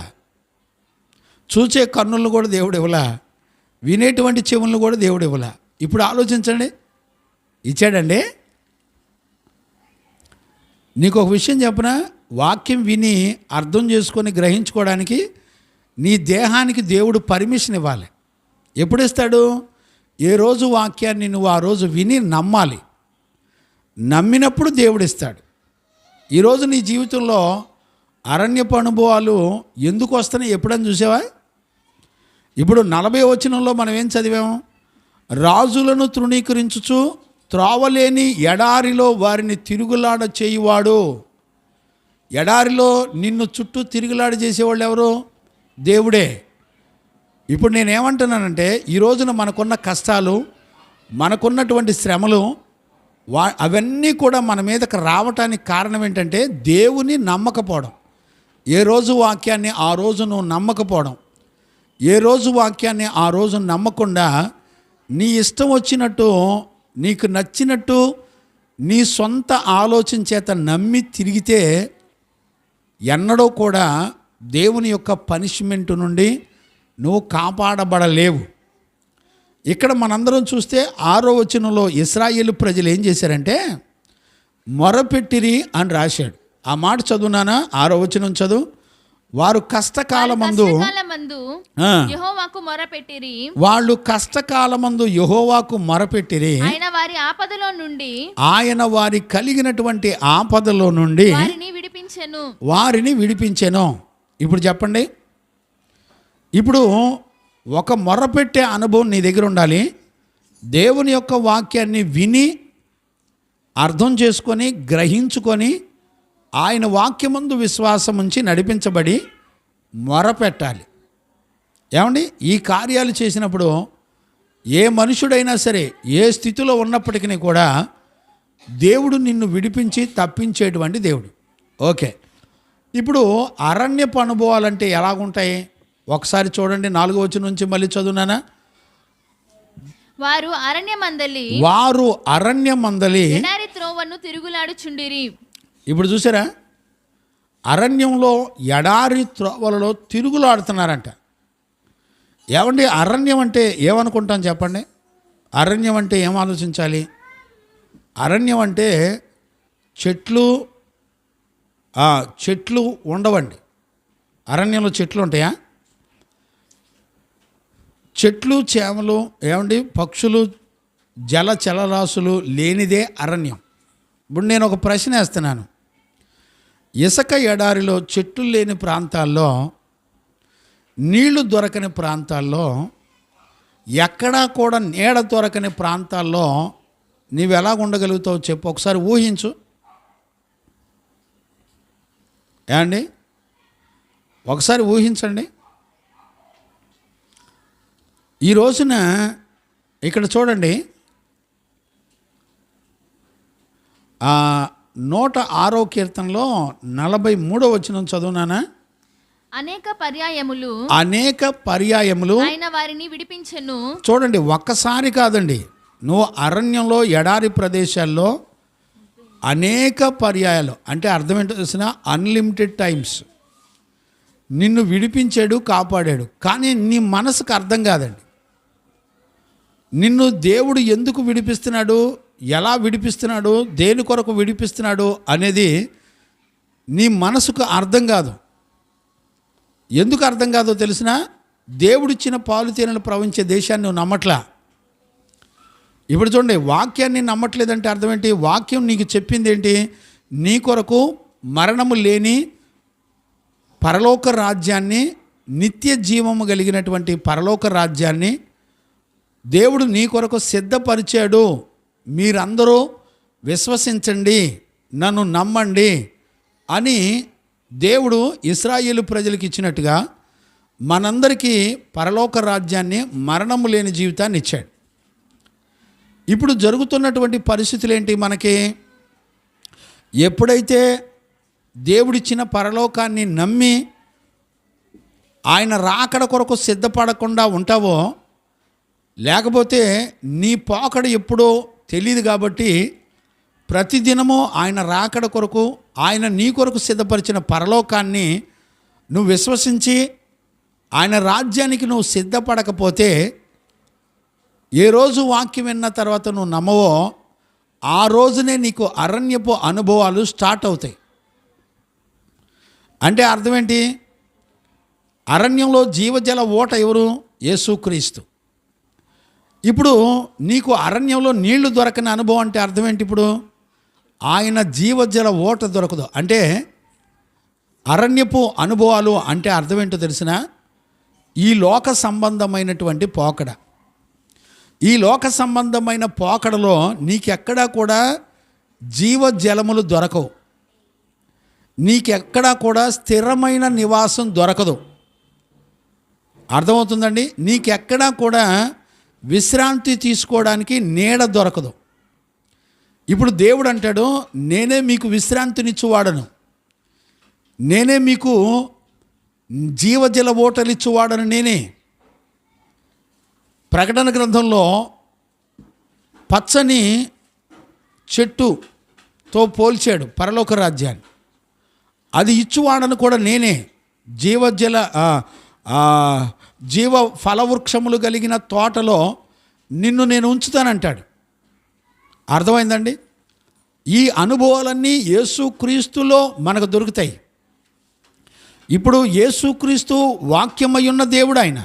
చూచే కన్నులను కూడా దేవుడు ఇవ్వలా, వినేటువంటి చెవులను కూడా దేవుడు ఇవ్వలా. ఇప్పుడు ఆలోచించండి, ఇచ్చాడండి. నీకు ఒక విషయం చెప్పనా, వాక్యం విని అర్థం చేసుకొని గ్రహించుకోవడానికి నీ దేహానికి దేవుడు పర్మిషన్ ఇవ్వాలి. ఎప్పుడు ఇస్తాడు? ఏ రోజు వాక్యాన్ని నువ్వు ఆ రోజు విని నమ్మాలి. నమ్మినప్పుడు దేవుడు ఇస్తాడు. ఈరోజు నీ జీవితంలో అరణ్యపు అనుభవాలు ఎందుకు వస్తున్నాయి ఎప్పుడని చూసావా? ఇప్పుడు 40వ వచనంలో మనం ఏం చదివాము? రాజులను తృణీకరించుచు త్రోవలేని ఎడారిలో వారిని తిరుగులాడ చేయువాడు. ఎడారిలో నిన్ను చుట్టూ తిరుగులాడ చేసేవాళ్ళు ఎవరు? దేవుడే. ఇప్పుడు నేనేమంటున్నానంటే, ఈ రోజున మనకున్న కష్టాలు, మనకున్నటువంటి శ్రమలు, అవన్నీ కూడా మన మీదకి రావటానికి కారణం ఏంటంటే దేవుని నమ్మకపోవడం. ఏ రోజు వాక్యాన్ని ఆ రోజు నువ్వు నమ్మకపోవడం, ఏ రోజు వాక్యాన్ని ఆ రోజు నమ్మకుండా నీ ఇష్టం వచ్చినట్టు, నీకు నచ్చినట్టు, నీ సొంత ఆలోచన చేత నమ్మి తిరిగితే ఎన్నడూ కూడా దేవుని యొక్క పనిష్మెంట్ నుండి నువ్వు కాపాడబడలేవు. ఇక్కడ మనందరం చూస్తే 6వ వచనంలో ఇశ్రాయేలు ప్రజలు ఏం చేశారంటే మొరపెట్టిరి అని రాశాడు. ఆ మాట చదువునానా? 6వ వచనం చదువు. వారు కష్టకాలమందు యెహోవాకు మొరపెట్టిరి. వాళ్ళు కష్టకాలమందు యెహోవాకు మొరపెట్టిరి. ఆయన వారి కలిగినటువంటి ఆపదలో నుండి వారిని విడిపించెను. ఇప్పుడు చెప్పండి, ఇప్పుడు ఒక మొరపెట్టే అనుభవం నీ దగ్గర ఉండాలి. దేవుని యొక్క వాక్యాన్ని విని అర్థం చేసుకొని గ్రహించుకొని ఆయన వాక్యమందు విశ్వాసం ఉంచి నడిపించబడి మొరపెట్టాలి. ఏమండి, ఈ కార్యాలు చేసినప్పుడు ఏ మనుషుడైనా సరే ఏ స్థితిలో ఉన్నప్పటికీ కూడా దేవుడు నిన్ను విడిపించి తప్పించేటువంటి దేవుడు. ఓకే, ఇప్పుడు అరణ్యపు అనుభవాలంటే ఎలాగుంటాయి ఒకసారి చూడండి. 4వ వచనం నుంచి మళ్ళీ చదువునానా? వారు అరణ్యమందలి ఎడారి త్రోవను తిరుగులాడుచుండిరి. ఇప్పుడు చూసారా, అరణ్యంలో ఎడారి త్రోవలలో తిరుగులాడుతున్నారంట. ఏమండి, అరణ్యం అంటే ఏమనుకుంటాం చెప్పండి? అరణ్యం అంటే ఏం ఆలోచించాలి? అరణ్యం అంటే చెట్లు ఉండవండి. అరణ్యంలో చెట్లు ఉంటాయా? చెట్లు, చేమలు, ఏమండి, పక్షులు, జలచలరాశులు లేనిదే అరణ్యం. ఇప్పుడు నేను ఒక ప్రశ్న వేస్తున్నాను. ఇసుక ఎడారిలో చెట్లు లేని ప్రాంతాల్లో, నీళ్లు దొరకని ప్రాంతాల్లో, ఎక్కడా కూడా నీడ దొరకని ప్రాంతాల్లో నీవు ఎలా ఉండగలుగుతావు చెప్పు? ఒకసారి ఊహించు. ఏమండి, ఒకసారి ఊహించండి. ఈ రోజున ఇక్కడ చూడండి, 106వ కీర్తనలో 43వ వచనం చదువునానా? అనేక పర్యాయములు ఆయన వారిని విడిపించెను. చూడండి, ఒక్కసారి కాదండి, నువ్వు అరణ్యంలో ఎడారి ప్రదేశాల్లో అనేక పర్యాయాలు, అంటే అర్థం ఏంటో తెలిసిన, అన్లిమిటెడ్ టైమ్స్ నిన్ను విడిపించాడు, కాపాడాడు. కానీ నీ మనసుకు అర్థం కాదండి. నిన్ను దేవుడు ఎందుకు విడిపిస్తున్నాడు, ఎలా విడిపిస్తున్నాడు, దేని కొరకు విడిపిస్తున్నాడు అనేది నీ మనసుకు అర్థం కాదు. ఎందుకు అర్థం కాదో తెలిసిన, దేవుడిచ్చిన పాలు తేనెలు ప్రవహించే దేశాన్ని నువ్వు నమ్మట్లా. ఇప్పుడు చూడండి, వాక్యాన్ని నమ్మట్లేదంటే అర్థం ఏంటి? వాక్యం నీకు చెప్పింది ఏంటి? నీ కొరకు మరణము లేని పరలోక రాజ్యాన్ని, నిత్య జీవము కలిగినటువంటి పరలోక రాజ్యాన్ని దేవుడు నీ కొరకు సిద్ధపరిచాడు. మీరందరూ విశ్వసించండి, నన్ను నమ్మండి అని దేవుడు ఇశ్రాయేలు ప్రజలకు ఇచ్చినట్టుగా మనందరికీ పరలోక రాజ్యాన్ని, మరణము లేని జీవితాన్ని ఇచ్చాడు. ఇప్పుడు జరుగుతున్నటువంటి పరిస్థితులు ఏంటి? మనకి ఎప్పుడైతే దేవుడిచ్చిన పరలోకాన్ని నమ్మి ఆయన రాకడ కొరకు సిద్ధపడకుండా ఉంటావో, లేకపోతే నీ పోకడ ఎప్పుడో తెలియదు కాబట్టి ప్రతిదినము ఆయన రాకడ కొరకు, ఆయన నీ కొరకు సిద్ధపరిచిన పరలోకాన్ని నువ్వు విశ్వసించి ఆయన రాజ్యానికి నువ్వు సిద్ధపడకపోతే, ఏ రోజు వాక్యం విన్న తర్వాత నువ్వు నమ్మవో ఆ రోజునే నీకు అరణ్యపు అనుభవాలు స్టార్ట్ అవుతాయి. అంటే అర్థం ఏంటి? అరణ్యంలో జీవజల ఓట ఎవరు? యేసుక్రీస్తు. ఇప్పుడు నీకు అరణ్యంలో నీళ్లు దొరకని అనుభవం అంటే అర్థం ఏంటి? ఇప్పుడు ఆయన జీవజల ఓట దొరకదు అంటే అరణ్యపు అనుభవాలు అంటే అర్థం ఏంటో తెలిసిన? ఈ లోక సంబంధమైనటువంటి పోకడ. ఈ లోక సంబంధమైన పోకడలో నీకెక్కడా కూడా జీవజలములు దొరకవు, నీకెక్కడా కూడా స్థిరమైన నివాసం దొరకదు. అర్థమవుతుందండి? నీకెక్కడా కూడా విశ్రాంతి తీసుకోవడానికి నీడ దొరకదు. ఇప్పుడు దేవుడు అంటాడు, నేనే మీకు విశ్రాంతినిచ్చువాడను, నేనే మీకు జీవజల ఓటలిచ్చువాడను నేనే. ప్రకటన గ్రంథంలో పచ్చని చెట్టుతో పోల్చాడు పరలోక రాజ్యాన్ని. అది ఇచ్చువాడను కూడా నేనే. జీవ ఫలవృక్షములు కలిగిన తోటలో నిన్ను నేను ఉంచుతానంటాడు. అర్థమైందండి? ఈ అనుభవాలన్నీ యేసుక్రీస్తులో మనకు దొరుకుతాయి. ఇప్పుడు యేసుక్రీస్తు వాక్యమై ఉన్న దేవుడు ఆయన.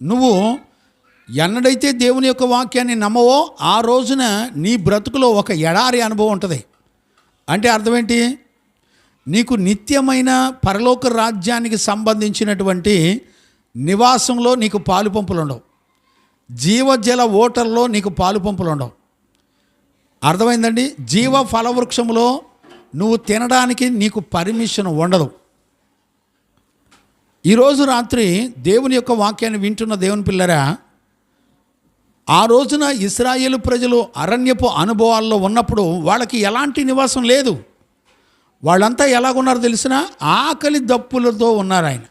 నువ్వు ఎన్నడైతే దేవుని యొక్క వాక్యాన్ని నమ్మవో ఆ రోజున నీ బ్రతుకులో ఒక ఎడారి అనుభవం ఉంటుంది. అంటే అర్థమేంటి? నీకు నిత్యమైన పరలోక రాజ్యానికి సంబంధించినటువంటి నివాసంలో నీకు పాలు పంపులు ఉండవు, జీవజల ఓటర్లో నీకు పాలు పంపులు ఉండవు. అర్థమైందండి? జీవ ఫలవృక్షంలో నువ్వు తినడానికి నీకు పర్మిషన్ ఉండదు. ఈరోజు రాత్రి దేవుని యొక్క వాక్యాన్ని వింటున్న దేవుని పిల్లరా, ఆ రోజున ఇశ్రాయేలు ప్రజలు అరణ్యపు అనుభవాల్లో ఉన్నప్పుడు వాళ్ళకి ఎలాంటి నివాసం లేదు. వాళ్ళంతా ఎలాగున్నారో తెలిసిన? ఆకలి దప్పులతో ఉన్నారు. ఆయన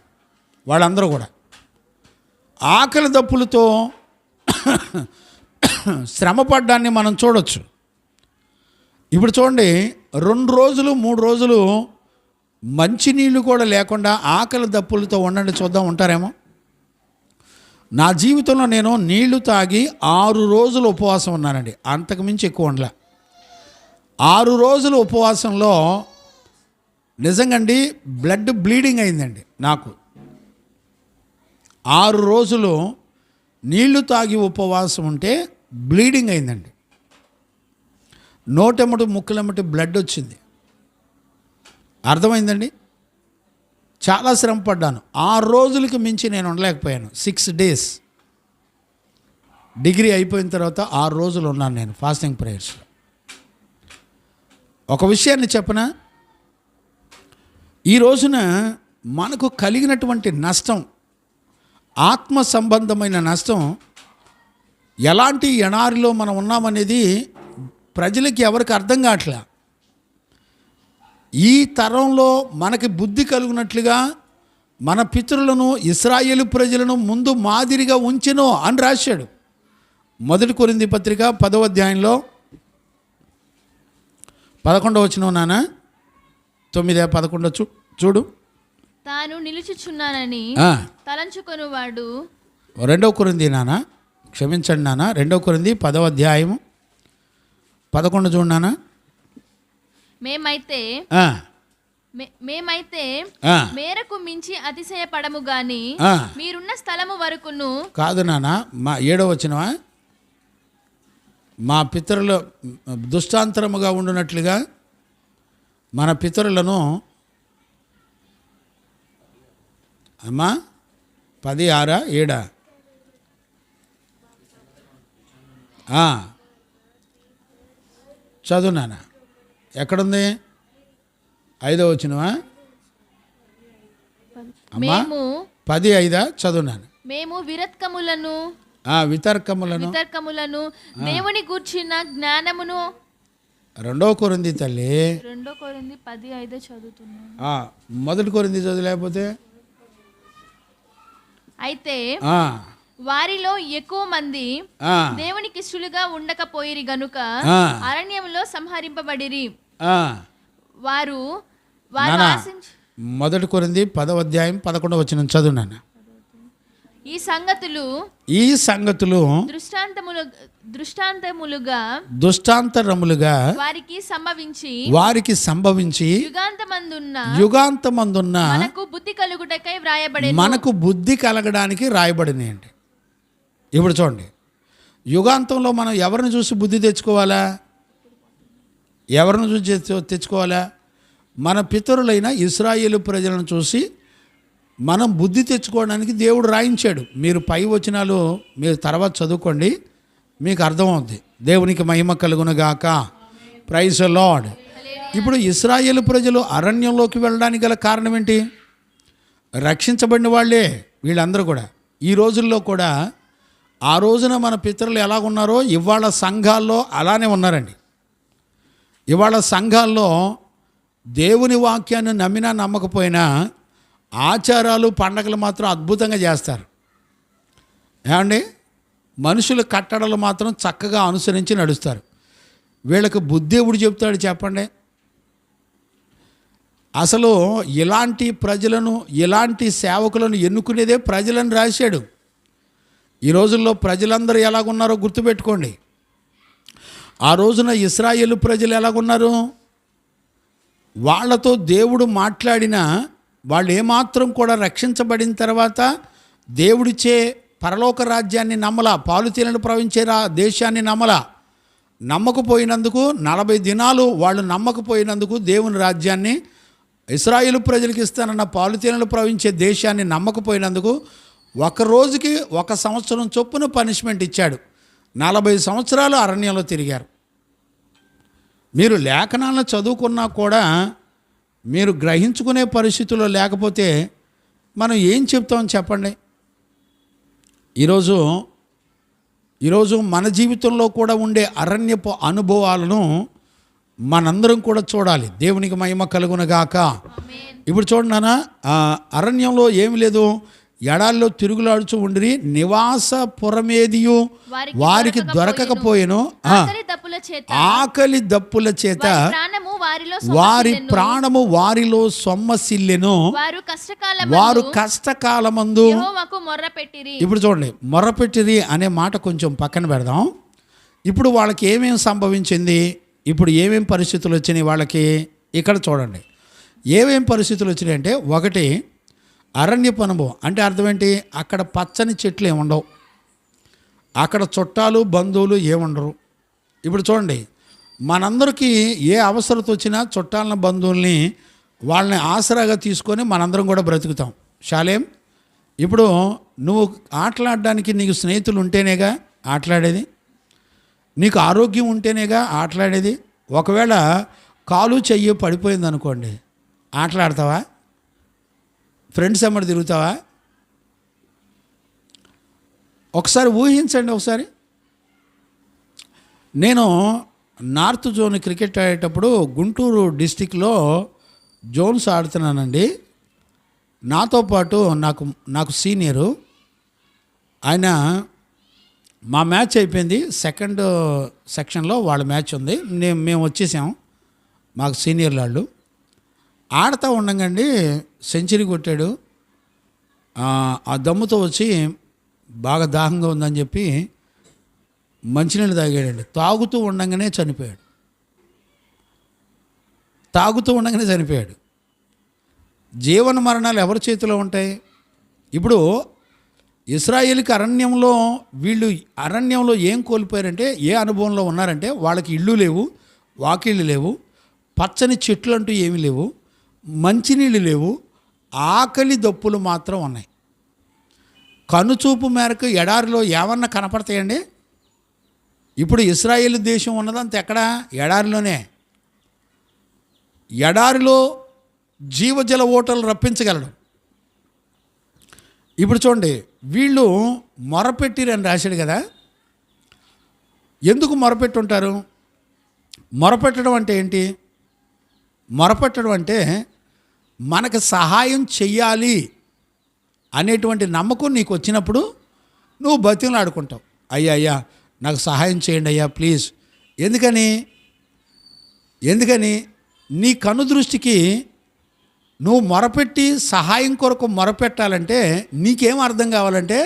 వాళ్ళందరూ కూడా ఆకలి దప్పులతో శ్రమపడ్డాన్ని మనం చూడొచ్చు. ఇప్పుడు చూడండి, 2 రోజులు 3 రోజులు మంచినీళ్ళు కూడా లేకుండా ఆకలి దప్పులతో ఉండండి, చూద్దాం ఉంటారేమో. నా జీవితంలో నేను నీళ్లు తాగి 6 రోజులు ఉపవాసం ఉన్నానండి, అంతకుమించి ఎక్కువ ఉండలే. 6 రోజులు ఉపవాసంలో నిజంగండి బ్లడ్ బ్లీడింగ్ అయిందండి నాకు. 6 రోజులు నీళ్లు తాగి ఉపవాసం ఉంటే బ్లీడింగ్ అయిందండి. నోటెమ్మటి ముక్కులెమ్మటి బ్లడ్ వచ్చింది. అర్థమైందండి? చాలా శ్రమ పడ్డాను. 6 రోజులకి మించి నేను ఉండలేకపోయాను. 6 days డిగ్రీ అయిపోయిన తర్వాత 6 రోజులు ఉన్నాను నేను ఫాస్టింగ్ ప్రేయర్స్లో. ఒక విషయాన్ని చెప్పనా? ఈ రోజున మనకు కలిగినటువంటి నష్టం, ఆత్మ సంబంధమైన నష్టం, ఎలాంటి ఎడారిలో మనం ఉన్నామనేది ప్రజలకి ఎవరికి అర్థం కావట్లే. ఈ తరంలో మనకి బుద్ధి కలుగునట్లుగా మన పితరులను ఇశ్రాయేలు ప్రజలను ముందు మాదిరిగా ఉంచెను అని రాశాడు. 1 కొరింథీ పత్రిక 10వ అధ్యాయంలో 11వ వచనం నాన్న, 9-11 చూడు. తాను నిలుచుచున్నానని తలంచుకొనువాడు. 2 కొరింథీ నాన్న, క్షమించండి నాన్న, 2 కొరింథీ 10వ అధ్యాయము 11 చూడు నాన్న. మేమైతే మేరకు మించి అతిశయపడము గాని మీరున్న స్థలము వరకును కాదు నాన్న. 7వ వచనమా? మా పితరులు దుష్టాంతరముగా ఉండునట్లుగా మన పితరులను, అమ్మా 10:6-7 చదువు నాన్న. ఎక్కడుంది? 5వ వచనమా? అమ్మా 10:5 చదువు నాన్న. మేము వితర్కములను దేవుని గూర్చిన జ్ఞానమును. 2 కొరింథీ తల్లి, 2 కొరింథీ 10:5 చదువుతున్నాను. 1 కొరింథీ చదువులేకపోతే అయితే వారిలో ఎక్కువ మంది దేవునికి ఇష్టలుగా ఉండకపోయిరి గనుక అరణ్యంలో సంహరింపబడిరి. వారు 1 కొరింథీ 10వ అధ్యాయం 11వ వచనం చదువు నాన్న. ఈ సంగతులు దృష్టాంతరములుగా వారికి సంభవించి యుగాంతమందున్న మనకు బుద్ధి కలగడానికి రాయబడినాయండి. ఇప్పుడు చూడండి, యుగాంతంలో మనం ఎవరిని చూసి బుద్ధి తెచ్చుకోవాలా? ఎవరిని చూసి తెచ్చుకోవాలా? మన పితరులైన ఇశ్రాయేలు ప్రజలను చూసి మనం బుద్ధి తెచ్చుకోవడానికి దేవుడు రాయించాడు. మీరు పై వచనాలు మీరు తర్వాత చదువుకోండి, మీకు అర్థమవుద్ది. దేవునికి మహిమ కలుగును గాక. Praise the Lord. ఇప్పుడు ఇశ్రాయేలు ప్రజలు అరణ్యంలోకి వెళ్ళడానికి గల కారణం ఏంటి? రక్షించబడిన వాళ్ళే వీళ్ళందరూ కూడా. ఈ రోజుల్లో కూడా ఆ రోజున మన పితరులు ఎలాగున్నారో ఇవాళ సంఘాల్లో అలానే ఉన్నారండి. ఇవాళ సంఘాల్లో దేవుని వాక్యాన్ని నమ్మినా నమ్మకపోయినా ఆచారాలు పండగలు మాత్రం అద్భుతంగా చేస్తారు. ఏమండి? మనుషుల కట్టడలు మాత్రం చక్కగా అనుసరించి నడుస్తారు. వీళ్ళకి బుద్ధి ఎవడు చెప్తాడు చెప్పండి? అసలు ఇలాంటి ప్రజలను, ఇలాంటి సేవకులను ఎన్నుకునేదే ప్రజలను రాశాడు. ఈ రోజుల్లో ప్రజలందరూ ఎలాగున్నారో గుర్తుపెట్టుకోండి. ఆ రోజున ఇశ్రాయేలు ప్రజలు ఎలాగున్నారు? వాళ్ళతో దేవుడు మాట్లాడినా వాళ్ళు ఏమాత్రం కూడా రక్షించబడిన తర్వాత దేవుడిచ్చే పరలోక రాజ్యాన్ని నమ్మలా, పాలు తేనెలు ప్రవహించే దేశాన్ని నమ్మకపోయినందుకు 40 దినాలు వాళ్ళు నమ్మకపోయినందుకు దేవుని రాజ్యాన్ని, ఇశ్రాయేలు ప్రజలకు ఇస్తానన్న పాలు తేనెలు ప్రవహించే దేశాన్ని నమ్మకపోయినందుకు ఒక రోజుకి 1 సంవత్సరం చొప్పున పనిష్మెంట్ ఇచ్చాడు. 40 సంవత్సరాలు అరణ్యంలో తిరిగారు. మీరు లేఖనాలను చదువుకున్నా కూడా మీరు గ్రహించుకునే పరిస్థితుల్లో లేకపోతే మనం ఏం చెప్తామని చెప్పండి? ఈరోజు మన జీవితంలో కూడా ఉండే అరణ్యపు అనుభవాలను మనందరం కూడా చూడాలి. దేవునికి మహిమ కలుగునగాక. ఇప్పుడు చూడండి, అరణ్యంలో ఏమి లేదు, ఎడాల్లో తిరుగులాడుచు ఉండిరి, నివాస పురమేదియు వారికి దొరకకపోయేను, ఆకలి దప్పుల చేత వారి ప్రాణము వారిలో సొమ్మసిల్లెను, వారు కష్టకాలమందు. ఇప్పుడు చూడండి, మొర్రపెట్టిరి అనే మాట కొంచెం పక్కన పెడదాం. ఇప్పుడు వాళ్ళకి ఏమేమి సంభవించింది, ఇప్పుడు ఏమేమి పరిస్థితులు వచ్చినాయి వాళ్ళకి ఇక్కడ చూడండి. ఏమేం పరిస్థితులు వచ్చినాయి అంటే, ఒకటి అరణ్యపు అనుభవం. అంటే అర్థం ఏంటి? అక్కడ పచ్చని చెట్లు ఏముండవు, అక్కడ చుట్టాలు బంధువులు ఏముండరు. ఇప్పుడు చూడండి, మనందరికీ ఏ అవసరత వచ్చినా చుట్టాలను బంధువుల్ని వాళ్ళని ఆసరాగా తీసుకొని మనందరం కూడా బ్రతుకుతాం. శాలేం, ఇప్పుడు నువ్వు ఆటలాడడానికి నీకు స్నేహితులు ఉంటేనేగా ఆటలాడేది, నీకు ఆరోగ్యం ఉంటేనేగా ఆటలాడేది. ఒకవేళ కాలు చెయ్యి పడిపోయింది అనుకోండి, ఆటలాడతావా? ఫ్రెండ్స్ ఎమ్మడి తిరుగుతావా? ఒకసారి ఊహించండి. ఒకసారి నేను నార్త్ జోన్ క్రికెట్ ఆడేటప్పుడు గుంటూరు డిస్టిక్లో జోన్స్ ఆడుతున్నానండి. నాతో పాటు నాకు సీనియరు ఆయన, మా మ్యాచ్ అయిపోయింది, సెకండ్ సెక్షన్లో వాళ్ళ మ్యాచ్ ఉంది, మేము వచ్చేసాం. మాకు సీనియర్లు వాళ్ళు ఆడుతూ ఉండగాండి సెంచరీ కొట్టాడు. ఆ దమ్ముతో వచ్చి బాగా దాహంగా ఉందని చెప్పి మంచినీళ్ళు తాగాడండి. తాగుతూ ఉండగానే చనిపోయాడు. జీవన మరణాలు ఎవరి చేతిలో ఉంటాయి? ఇప్పుడు ఇశ్రాయేలుకి వీళ్ళు అరణ్యంలో ఏం కోల్పోయారంటే, ఏ అనుభవంలో ఉన్నారంటే, వాళ్ళకి ఇళ్ళు లేవు, వాకిళ్ళు లేవు, పచ్చని చెట్లు అంటూ ఏమీ లేవు, మంచినీళ్ళు లేవు, ఆకలి దప్పులు మాత్రం ఉన్నాయి. కనుచూపు మేరకు ఎడారిలో ఏమన్నా కనపడతాయండి? ఇప్పుడు ఇశ్రాయేలు దేశం ఉన్నదంత ఎక్కడ? ఎడారిలోనే. ఎడారిలో జీవజల ఓటలు రప్పించగలడు. ఇప్పుడు చూడండి, వీళ్ళు మొరపెట్టిరని రాశాడు కదా. ఎందుకు మొరపెట్టుంటారు? మొరపెట్టడం అంటే ఏంటి? మొరపెట్టడం అంటే మనకు సహాయం చెయ్యాలి అనేటువంటి నమ్మకం నీకు వచ్చినప్పుడు నువ్వు బతిమలాడుకుంటావు. అయ్యా నాకు సహాయం చేయండి అయ్యా ప్లీజ్. ఎందుకని నీ కను దృష్టికి నువ్వు మొరపెట్టి సహాయం కొరకు మొరపెట్టాలంటే నీకేం అర్థం కావాలంటే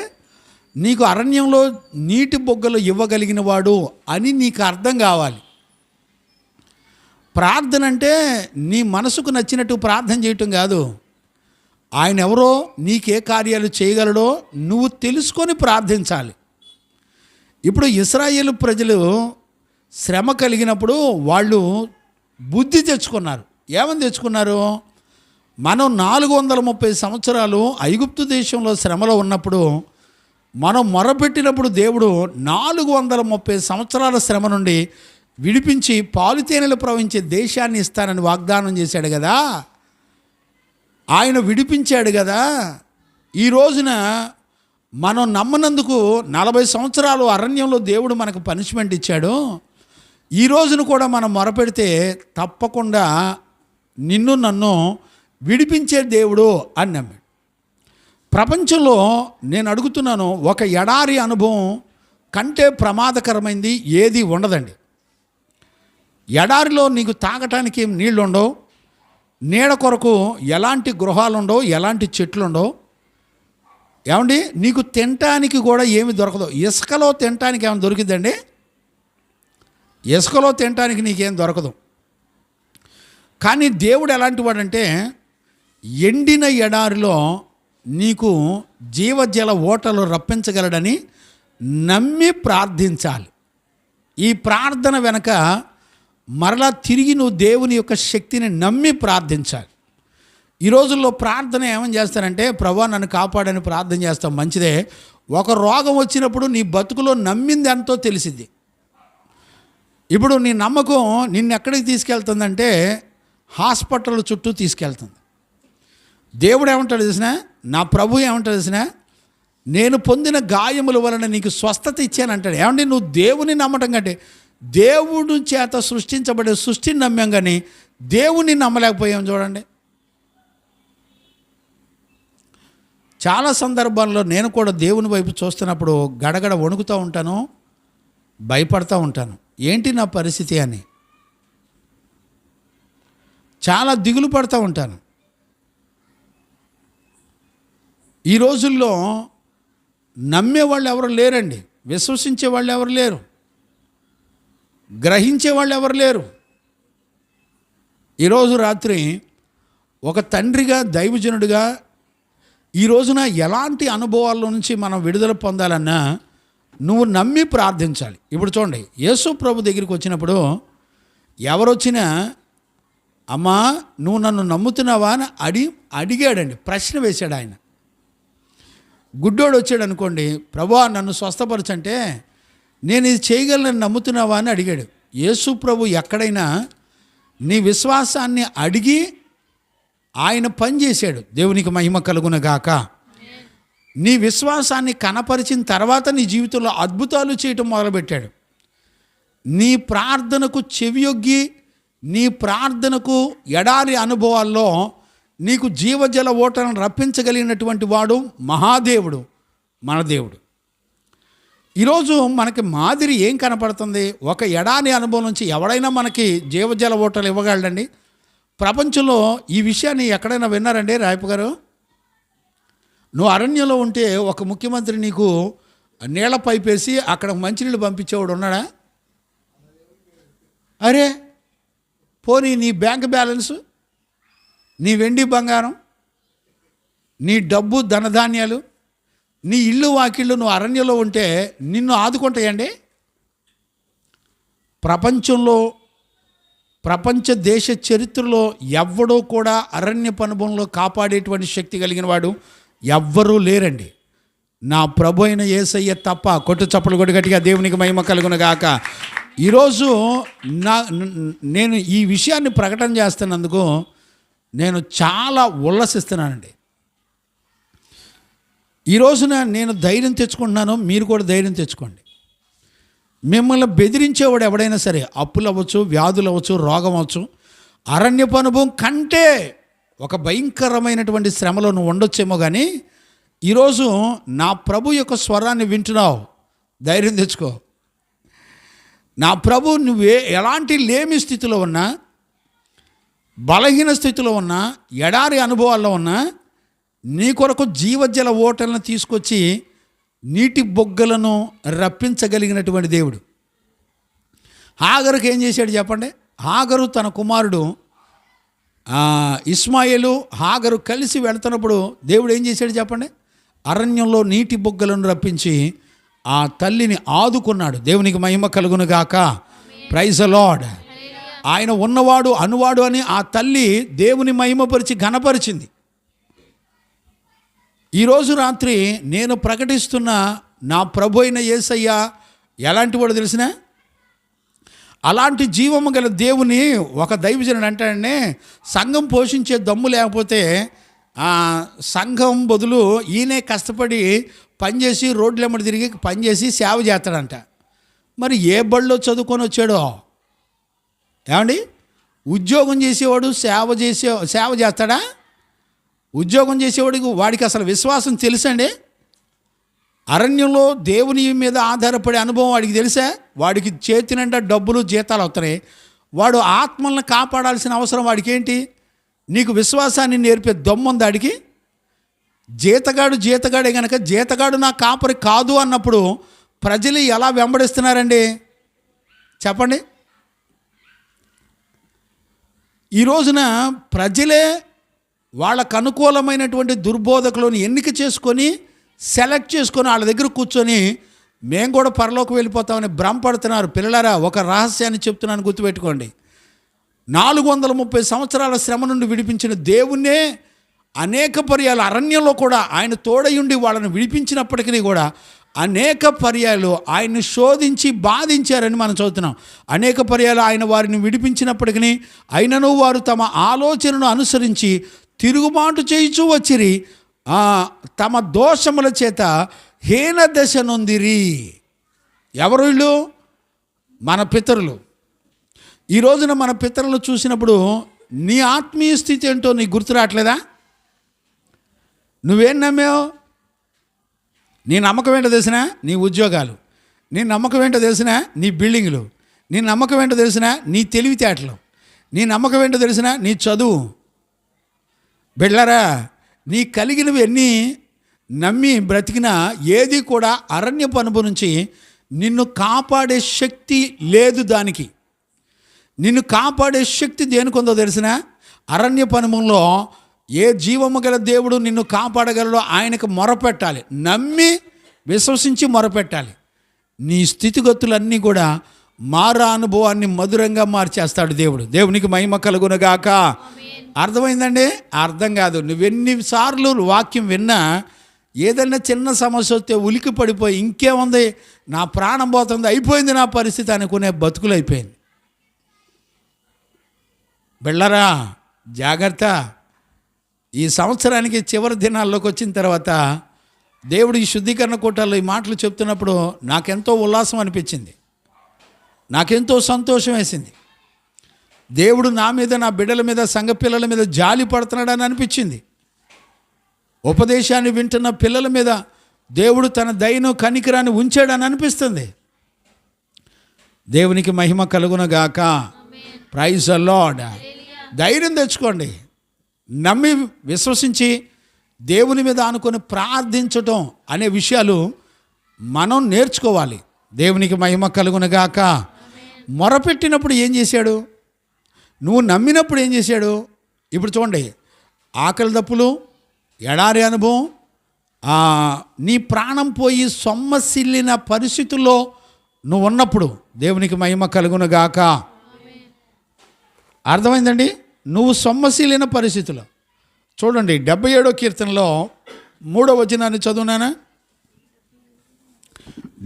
నీకు అరణ్యంలో నీటి బొగ్గలు ఇవ్వగలిగిన వాడు అని నీకు అర్థం కావాలి. ప్రార్థన అంటే నీ మనసుకు నచ్చినట్టు ప్రార్థన చేయటం కాదు. ఆయన ఎవరో, నీకే కార్యాలు చేయగలడో నువ్వు తెలుసుకొని ప్రార్థించాలి. ఇప్పుడు ఇశ్రాయేలు ప్రజలు శ్రమ కలిగినప్పుడు వాళ్ళు బుద్ధి తెచ్చుకున్నారు. ఏమని తెచ్చుకున్నారు? మనం 430 సంవత్సరాలు ఐగుప్తు దేశంలో శ్రమలో ఉన్నప్పుడు మనం మొరపెట్టినప్పుడు దేవుడు 430 సంవత్సరాల శ్రమ నుండి విడిపించి పాలుతేనెలు ప్రవహించే దేశాన్ని ఇస్తానని వాగ్దానం చేశాడు కదా. ఆయన విడిపించాడు కదా. ఈ రోజున మనం నమ్మనందుకు 40 సంవత్సరాలు అరణ్యంలో దేవుడు మనకు పనిష్మెంట్ ఇచ్చాడు. ఈ రోజున కూడా మనం మొరపెడితే తప్పకుండా నిన్ను నన్ను విడిపించే దేవుడు అని నమ్మాడు. ప్రపంచంలో నేను అడుగుతున్నాను, ఒక ఎడారి అనుభవం కంటే ప్రమాదకరమైంది ఏది ఉండదండి. ఎడారిలో నీకు తాగటానికి నీళ్ళు ఉండవు, నీడ కొరకు ఎలాంటి గృహాలు ఉండవు, ఎలాంటి చెట్లు ఉండవు. ఏమండి, నీకు తినటానికి కూడా ఏమి దొరకదు. ఇసుకలో తినటానికి ఏమైనా దొరికిందండి? ఇసుకలో తినటానికి నీకేం దొరకదు. కానీ దేవుడు ఎలాంటి వాడంటే ఎండిన ఎడారిలో నీకు జీవజల ఓటలు రప్పించగలడని నమ్మి ప్రార్థించాలి. ఈ ప్రార్థన వెనక మరలా తిరిగి నువ్వు దేవుని యొక్క శక్తిని నమ్మి ప్రార్థించాలి. ఈ రోజుల్లో ప్రార్థన ఏమని చేస్తారంటే, ప్రభువా నన్ను కాపాడని ప్రార్థన చేస్తాం, మంచిదే. ఒక రోగం వచ్చినప్పుడు నీ బతుకులో నమ్మింది ఎంతో తెలిసిద్ది. ఇప్పుడు నీ నమ్మకం నిన్ను ఎక్కడికి తీసుకెళ్తుందంటే హాస్పిటల్ చుట్టూ తీసుకెళ్తుంది. దేవుడు ఏమంటాడు తెలిసినా, నా ప్రభు ఏమంటాడు తెలిసినా, నేను పొందిన గాయముల వలన నీకు స్వస్థత ఇచ్చానంటాడు. ఏమంటే నువ్వు దేవుని నమ్మటం కంటే దేవుడు చేత సృష్టించబడే సృష్టిని నమ్మాం, కానీ దేవుని నమ్మలేకపోయాం. చూడండి, చాలా సందర్భాల్లో నేను కూడా దేవుని వైపు చూస్తున్నప్పుడు గడగడ వణుకుతూ ఉంటాను, భయపడుతూ ఉంటాను. ఏంటి నా పరిస్థితి అని చాలా దిగులు పడుతూ ఉంటాను. ఈ రోజుల్లో నమ్మే వాళ్ళు ఎవరు లేరండి, విశ్వసించే వాళ్ళు ఎవరు లేరు, గ్రహించే వాళ్ళు ఎవరు లేరు. ఈరోజు రాత్రి ఒక తండ్రిగా, దైవజనుడిగా ఈ రోజున ఎలాంటి అనుభవాల నుంచి మనం విడుదల పొందాలన్నా నువ్వు నమ్మి ప్రార్థించాలి. ఇప్పుడు చూడండి, యేసు ప్రభు దగ్గరికి వచ్చినప్పుడు ఎవరొచ్చినా అమ్మా నువ్వు నన్ను నమ్ముతున్నావా అని అడిగాడండి, ప్రశ్న వేశాడు ఆయన. గుడ్డోడు వచ్చాడు అనుకోండి, ప్రభువా నన్ను స్వస్థపరచంటే నేను ఇది చేయగలను నమ్ముతున్నావా అని అడిగాడు. యేసు ప్రభు ఎక్కడైనా నీ విశ్వాసాన్ని అడిగి ఆయన పని చేశాడు. దేవునికి మహిమ కలుగునగాక. నీ విశ్వాసాన్ని కనపరిచిన తర్వాత నీ జీవితంలో అద్భుతాలు చేయటం మొదలుపెట్టాడు. నీ ప్రార్థనకు చెవియొగ్గి, నీ ప్రార్థనకు ఎడారి అనుభవాల్లో నీకు జీవజల ఓటలను రప్పించగలిగినటువంటి వాడు మహాదేవుడు, మన దేవుడు. ఈరోజు మనకి మాదిరి ఏం కనపడుతుంది? ఒక ఎడారి అనుభవం నుంచి ఎవడైనా మనకి జీవజల ఓటలు ఇవ్వగలడండి? ప్రపంచంలో ఈ విషయాన్ని ఎక్కడైనా విన్నారండి రాయపు గారు? నువ్వు అరణ్యంలో ఉంటే ఒక ముఖ్యమంత్రి నీకు నీళ్ల పైపేసి అక్కడ మంచినీళ్ళు పంపించేవాడు ఉన్నాడా? అరే పోనీ నీ బ్యాంక్ బ్యాలెన్సు, నీ వెండి బంగారం, నీ డబ్బు ధనధాన్యాలు, నీ ఇల్లు వాకిళ్ళు నువ్వు అరణ్యంలో ఉంటే నిన్ను ఆదుకుంటాయండి? ప్రపంచ దేశ చరిత్రలో ఎవ్వడో కూడా అరణ్యపు అనుభవంలో కాపాడేటువంటి శక్తి కలిగిన వాడు ఎవ్వరూ లేరండి. నా ప్రభు అయిన యేసయ్య తప్ప. కొట్టు చప్పలు కొట్టి గట్టిగా దేవునికి మహిమ కలుగునుగాక. ఈరోజు నేను ఈ విషయాన్ని ప్రకటన చేస్తున్నందుకు నేను చాలా ఉల్లసిస్తున్నానండి. ఈ రోజున నేను ధైర్యం తెచ్చుకుంటున్నాను, మీరు కూడా ధైర్యం తెచ్చుకోండి. మిమ్మల్ని బెదిరించేవాడు ఎవడైనా సరే, అప్పులు అవ్వచ్చు, వ్యాధులు అవ్వచ్చు, రోగం అవ్వచ్చు, అరణ్యపు అనుభవం కంటే ఒక భయంకరమైనటువంటి శ్రమలో నువ్వు ఉండొచ్చేమో, కానీ ఈరోజు నా ప్రభు యొక్క స్వరాన్ని వింటున్నావు, ధైర్యం తెచ్చుకో. నా ప్రభు ఎలాంటి లేమి స్థితిలో ఉన్నా బలహీన స్థితిలో ఉన్న, ఎడారి అనుభవాల్లో ఉన్న నీ కొరకు జీవజల ఓటలను తీసుకొచ్చి నీటి బొగ్గలను రప్పించగలిగినటువంటి దేవుడు. హాగరుకు ఏం చేశాడు చెప్పండి? హాగరు తన కుమారుడు ఇస్మాయేలు హాగరు కలిసి వెళ్తున్నప్పుడు దేవుడు ఏం చేశాడు చెప్పండి? అరణ్యంలో నీటి బొగ్గలను రప్పించి ఆ తల్లిని ఆదుకున్నాడు. దేవునికి మహిమ కలుగును గాక. Praise the Lord. ఆయన ఉన్నవాడు అనువాడు అని ఆ తల్లి దేవుని మహిమపరిచి ఘనపరిచింది. ఈరోజు రాత్రి నేను ప్రకటిస్తున్న నా ప్రభు అయిన యేసయ్య ఎలాంటి వాడు తెలిసిన? అలాంటి జీవము గల దేవుని ఒక దైవజనుడు అంటాడనే, సంఘం పోషించే దమ్ము లేకపోతే సంఘం బదులు ఈయనే కష్టపడి పనిచేసి రోడ్లెమ్మడి తిరిగి పనిచేసి సేవ చేస్తాడంట. మరి ఏ బడిలో చదువుకొని వచ్చాడో ఏమండి? ఉద్యోగం చేసేవాడు సేవ చేస్తాడా? ఉద్యోగం చేసేవాడికి వాడికి అసలు విశ్వాసం తెలుసండి? అరణ్యంలో దేవుని మీద ఆధారపడే అనుభవం వాడికి తెలుసా? వాడికి చేతినంట డబ్బులు జీతాలు అవుతాయి. వాడు ఆత్మలను కాపాడాల్సిన అవసరం వాడికి ఏంటి? నీకు విశ్వాసాన్ని నేర్పే దమ్ముంది వాడికి? జీతగాడే కనుక జీతగాడు నా కాపరి కాదు అన్నప్పుడు ప్రజలు ఎలా వెంబడిస్తున్నారండి చెప్పండి? ఈ రోజున ప్రజలే వాళ్ళకు అనుకూలమైనటువంటి దుర్బోధకులను ఎన్నిక చేసుకొని సెలెక్ట్ చేసుకొని వాళ్ళ దగ్గర కూర్చొని మేము కూడా పరలోకి వెళ్ళిపోతామని భ్రమపడుతున్నారు. పిల్లలారా, ఒక రహస్యాన్ని చెప్తున్నాను, గుర్తుపెట్టుకోండి. 430 సంవత్సరాల శ్రమ నుండి విడిపించిన దేవుణ్ణే అనేక పర్యాలు అరణ్యంలో కూడా ఆయన తోడయుండి వాళ్ళని విడిపించినప్పటికీ కూడా అనేక పర్యాలు ఆయన్ని శోధించి బాధించారని మనం చదువుతున్నాం. అనేక పర్యాలు ఆయన వారిని విడిపించినప్పటికీ అయినను వారు తమ ఆలోచనను అనుసరించి తిరుగుబాటు చేయించు వచ్చిరి, తమ దోషముల చేత హీన దశ నొందిరి. ఎవరు వీళ్ళు? మన పితరులు. ఈ రోజున మన పితరులు చూసినప్పుడు నీ ఆత్మీయ స్థితి ఏంటో నీకు గుర్తు రావట్లేదా? నువ్వేం నమ్మావు? నీ నమ్మకం ఏంటో తెలిసినా నీ ఉద్యోగాలు, నీ నమ్మకం ఏంటో తెలిసినా నీ బిల్డింగులు, నీ నమ్మకం ఏంటో తెలిసినా నీ తెలివితేటలు, నీ నమ్మకం ఏంటో తెలిసినా నీ చదువు. బిడ్డలారా, నీ కలిగినవి ఎన్ని నమ్మి బ్రతికినా ఏది కూడా అరణ్యపు అనుభవం నుంచి నిన్ను కాపాడే శక్తి లేదు. దానికి నిన్ను కాపాడే శక్తి దేనికొందో తెలిసిన? అరణ్యపు అనుభవంలో ఏ జీవము గల దేవుడు నిన్ను కాపాడగలడో ఆయనకు మొరపెట్టాలి, నమ్మి విశ్వసించి మొరపెట్టాలి. నీ స్థితిగతులన్నీ కూడా మారా అనుభవాన్ని మధురంగా మార్చేస్తాడు దేవుడు. దేవునికి మహిమ కలుగునుగాక. అర్థమైందండి? అర్థం కాదు. నువ్వెన్నిసార్లు వాక్యం విన్నా ఏదైనా చిన్న సమస్య వస్తే ఉలికి పడిపోయి ఇంకేముంది, నా ప్రాణం పోతుంది, అయిపోయింది నా పరిస్థితి అనుకునే బతుకులు అయిపోయింది. బిళ్ళరా, జాగ్రత్త. ఈ సంవత్సరానికి చివరి దినాల్లోకి వచ్చిన తర్వాత దేవుడు ఈ శుద్ధీకరణ కూటాల్లో ఈ మాటలు చెప్తున్నప్పుడు నాకెంతో ఉల్లాసం అనిపించింది, నాకెంతో సంతోషం వేసింది. దేవుడు నా మీద, నా బిడ్డల మీద, సంఘ పిల్లల మీద జాలి పడుతున్నాడని అనిపించింది. ఉపదేశాన్ని వింటున్న పిల్లల మీద దేవుడు తన దయను కనికరాన్ని ఉంచాడని అనిపిస్తుంది. దేవునికి మహిమ కలుగునగాక. Praise the Lord. ధైర్యం తెచ్చుకోండి. నమ్మి విశ్వసించి దేవుని మీద ఆనుకొని ప్రార్థించటం అనే విషయాలు మనం నేర్చుకోవాలి. దేవునికి మహిమ కలుగునగాక. మొరపెట్టినప్పుడు ఏం చేశాడు? నువ్వు నమ్మినప్పుడు ఏం చేశాడు? ఇప్పుడు చూడండి, ఆకలి దప్పులు, ఎడారి అనుభవం, నీ ప్రాణం పోయి సొమ్మసిల్లిన పరిస్థితుల్లో నువ్వు ఉన్నప్పుడు దేవునికి మహిమ కలుగునుగాక. అర్థమైందండి? నువ్వు సొమ్మసిల్లిన పరిస్థితుల్లో చూడండి. 77వ కీర్తనలో 3వ వచనాన్ని చదువునానా?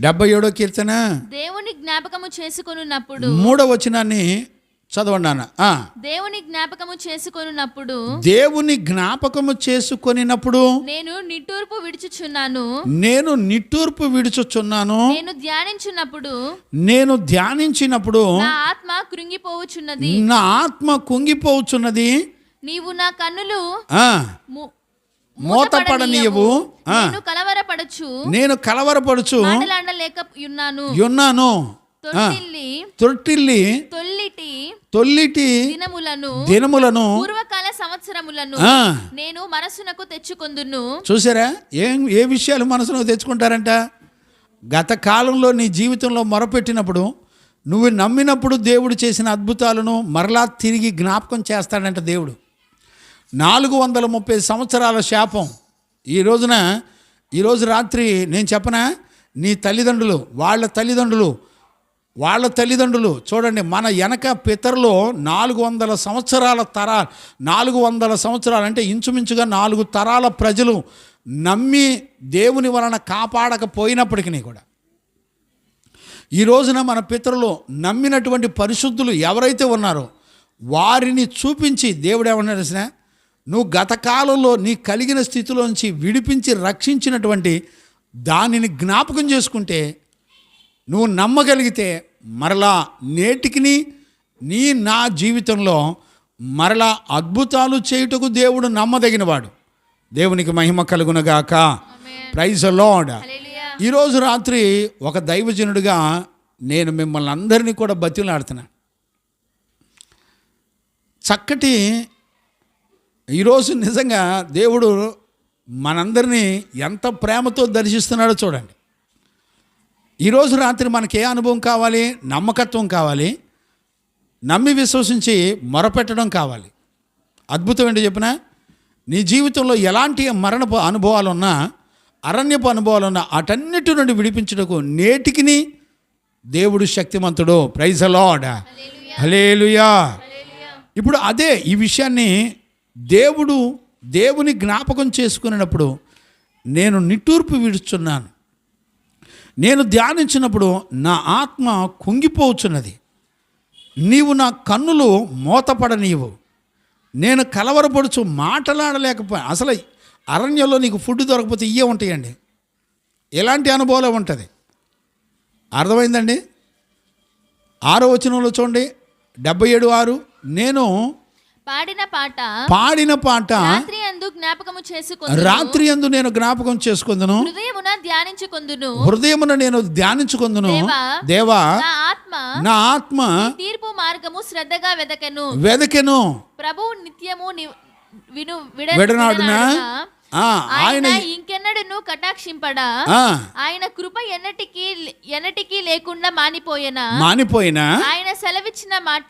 77వ కీర్తన దేవుని జ్ఞాపకము చేసుకొనున్నప్పుడు 3వ వచనాన్ని చదవండి నాన్న. దేవుని జ్ఞాపకము చేసుకొనున్నప్పుడు, దేవుని జ్ఞాపకము చేసుకొనినప్పుడు నేను నిట్టూర్పు విడుచుచున్నాను, నేను నిట్టూర్పు విడుచుచున్నాను, నేను ధ్యానించినప్పుడు నా ఆత్మ కృంగిపోవుచున్నది, నా ఆత్మ కుంగిపోవచ్చున్నది. నీవు నా కన్నులు మోతపడనీయవు, నేను కలవరపడుచు మాటలాడలేక ఉన్నాను. తొట్టిల్లి తొల్లిటి దినములను పూర్వకాల సంవత్సరములను నేను మనసునకు తెచ్చుకొందును. చూసారా ఏ విషయాలు మనసునకు తెచ్చుకుంటారంట? గత కాలంలో నీ జీవితంలో మొరపెట్టినప్పుడు, నువ్వు నమ్మినప్పుడు దేవుడు చేసిన అద్భుతాలను మరలా తిరిగి జ్ఞాపకం చేస్తాడంట దేవుడు. 430 సంవత్సరాల శాపం ఈరోజు రాత్రి నేను చెప్పనా, నీ తల్లిదండ్రులు వాళ్ళ తల్లిదండ్రులు చూడండి, మన వెనక పితరులో 400 సంవత్సరాల 400 సంవత్సరాలు అంటే ఇంచుమించుగా 4 తరాల ప్రజలు నమ్మి దేవుని వలన కాపాడకపోయినప్పటికీ కూడా ఈ రోజున మన పితరులు నమ్మినటువంటి పరిశుద్ధులు ఎవరైతే ఉన్నారో వారిని చూపించి దేవుడు ఏమన్నాడు, నువ్వు గత కాలంలో నీ కలిగిన స్థితిలోంచి విడిపించి రక్షించినటువంటి దానిని జ్ఞాపకం చేసుకుంటే, నువ్వు నమ్మగలిగితే మరలా నేటికి నా జీవితంలో మరలా అద్భుతాలు చేయుటకు దేవుడు నమ్మదగినవాడు. దేవునికి మహిమ కలుగునగాక. Praise the Lord. ఈరోజు రాత్రి ఒక దైవజనుడిగా నేను మిమ్మల్ని అందరినీ కూడా బతిలాడుతున్నా. చక్కటి ఈరోజు నిజంగా దేవుడు మనందరినీ ఎంత ప్రేమతో దర్శిస్తున్నాడో చూడండి. ఈరోజు రాత్రి మనకి ఏ అనుభవం కావాలి? నమ్మకత్వం కావాలి, నమ్మి విశ్వసించి మొరపెట్టడం కావాలి. అద్భుతం ఏంటి చెప్పిన, నీ జీవితంలో ఎలాంటి మరణపు అనుభవాలున్నా, అరణ్యపు అనుభవాలున్నా అటన్నిటి నుండి విడిపించుటకు నేటికి దేవుడు శక్తిమంతుడు. Praise the Lord. హల్లెలూయా. ఇప్పుడు అదే ఈ విషయాన్ని దేవుని జ్ఞాపకం చేసుకున్నప్పుడు నేను నిట్టూర్పు విడుచున్నాను. నేను ధ్యానించినప్పుడు నా ఆత్మ కుంగిపోవచ్చున్నది. నీవు నా కన్నులు మోతపడనీవు. నేను కలవరపడుచు మాట్లాడలేకపోయా. అసలు అరణ్యంలో నీకు ఫుడ్ దొరకకపోతే ఇవే ఉంటాయండి. ఎలాంటి అనుభవాలు ఉంటుంది? అర్థమైందండి? 6వ వచనంలో చూడండి, 77:6, నేను పాడిన పాట రాత్రి యందు నేను జ్ఞాపకం చేసుకొందును, హృదయమున నేను ధ్యానించుకొందును. దేవా, నా ఆత్మ తీర్పు మార్గము శ్రద్ధగా వెదకెను. ప్రభువు నిత్యము విడనాడునా? ఆయన ఇంకెన్నడూ కటాక్షింపడా? ఆయన కృప ఎన్నటికీ లేకుండా మానిపోయినా ఆయన సెలవిచ్చిన మాట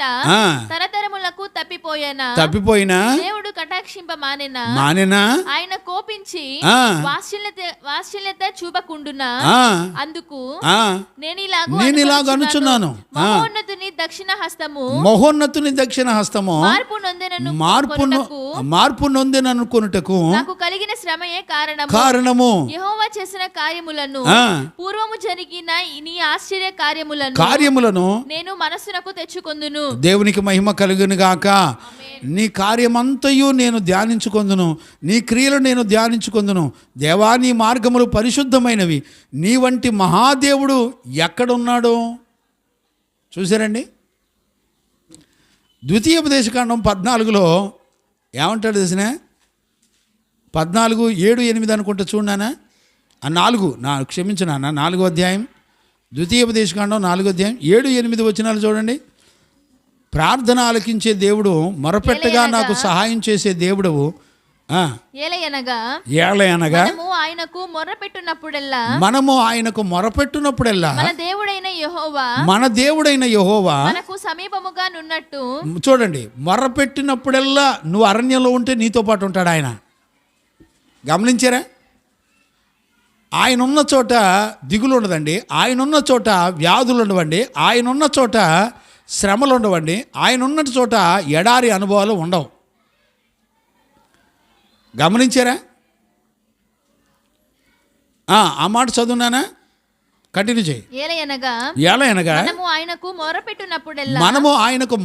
తరతరములకు తప్పిపోయినా దేవుడు కటాక్షింప మానెనా? ఆయన కోపించి వాత్సల్యత చూపకుండునా? అందుకు నేనిలాగ అనుచున్నాను, మహోన్నతుని దక్షిణ హస్తము మార్పు నొందెననుకొనుటకు నాకు కలిగిన శ్రమయే కారణము. యెహోవా చేసిన కార్యములను, పూర్వము జరిగిన నీ ఆశ్చర్య కార్యములను నేను మనస్సునకు తెచ్చుకొందును. దేవునికి మహిమ కలుగును గాక. నీ కార్యమంతయు నేను ధ్యానించుకొందును, నీ క్రియలు నేను ధ్యానించుకొందును. దేవా, నీ మార్గములు పరిశుద్ధమైనవి. నీ వంటి మహాదేవుడు ఎక్కడున్నాడో చూసారండి. ద్వితీయోపదేశకాండం 14లో ఏమంటాడు తెలిసిన? 14, 7, 8 అనుకుంటా చూడనా? 4 క్షమించు నాన్న, 4వ అధ్యాయం ద్వితీయోపదేశకాండం 4వ అధ్యాయం 7, 8 వచనాలు చూడండి. ప్రార్థన ఆలకించే దేవుడు, మొరపెట్టగా నాకు సహాయం చేసే దేవుడు. ఏలయనగా మనము ఆయనకు మొరపెట్టునప్పుడెల్లా మన దేవుడైన యెహోవా మనకు సమీపముగా నున్నట్టు. చూడండి, మొరపెట్టినప్పుడెల్లా నువ్వు అరణ్యంలో ఉంటే నీతో పాటు ఉంటాడు ఆయన. గమనించారా? ఆయన ఉన్న చోట దిగులు ఉండదండి, ఆయన ఉన్న చోట వ్యాధులు ఉండవండి, ఆయన ఉన్న చోట శ్రమలు ఉండవండి, ఆయన ఉన్న చోట ఎడారి అనుభవాలు ఉండవు. గమనించారా? ఆ మాట చదువునానా? కంటిన్యూ చేయి. ఏలయనగా మనము ఆయనకు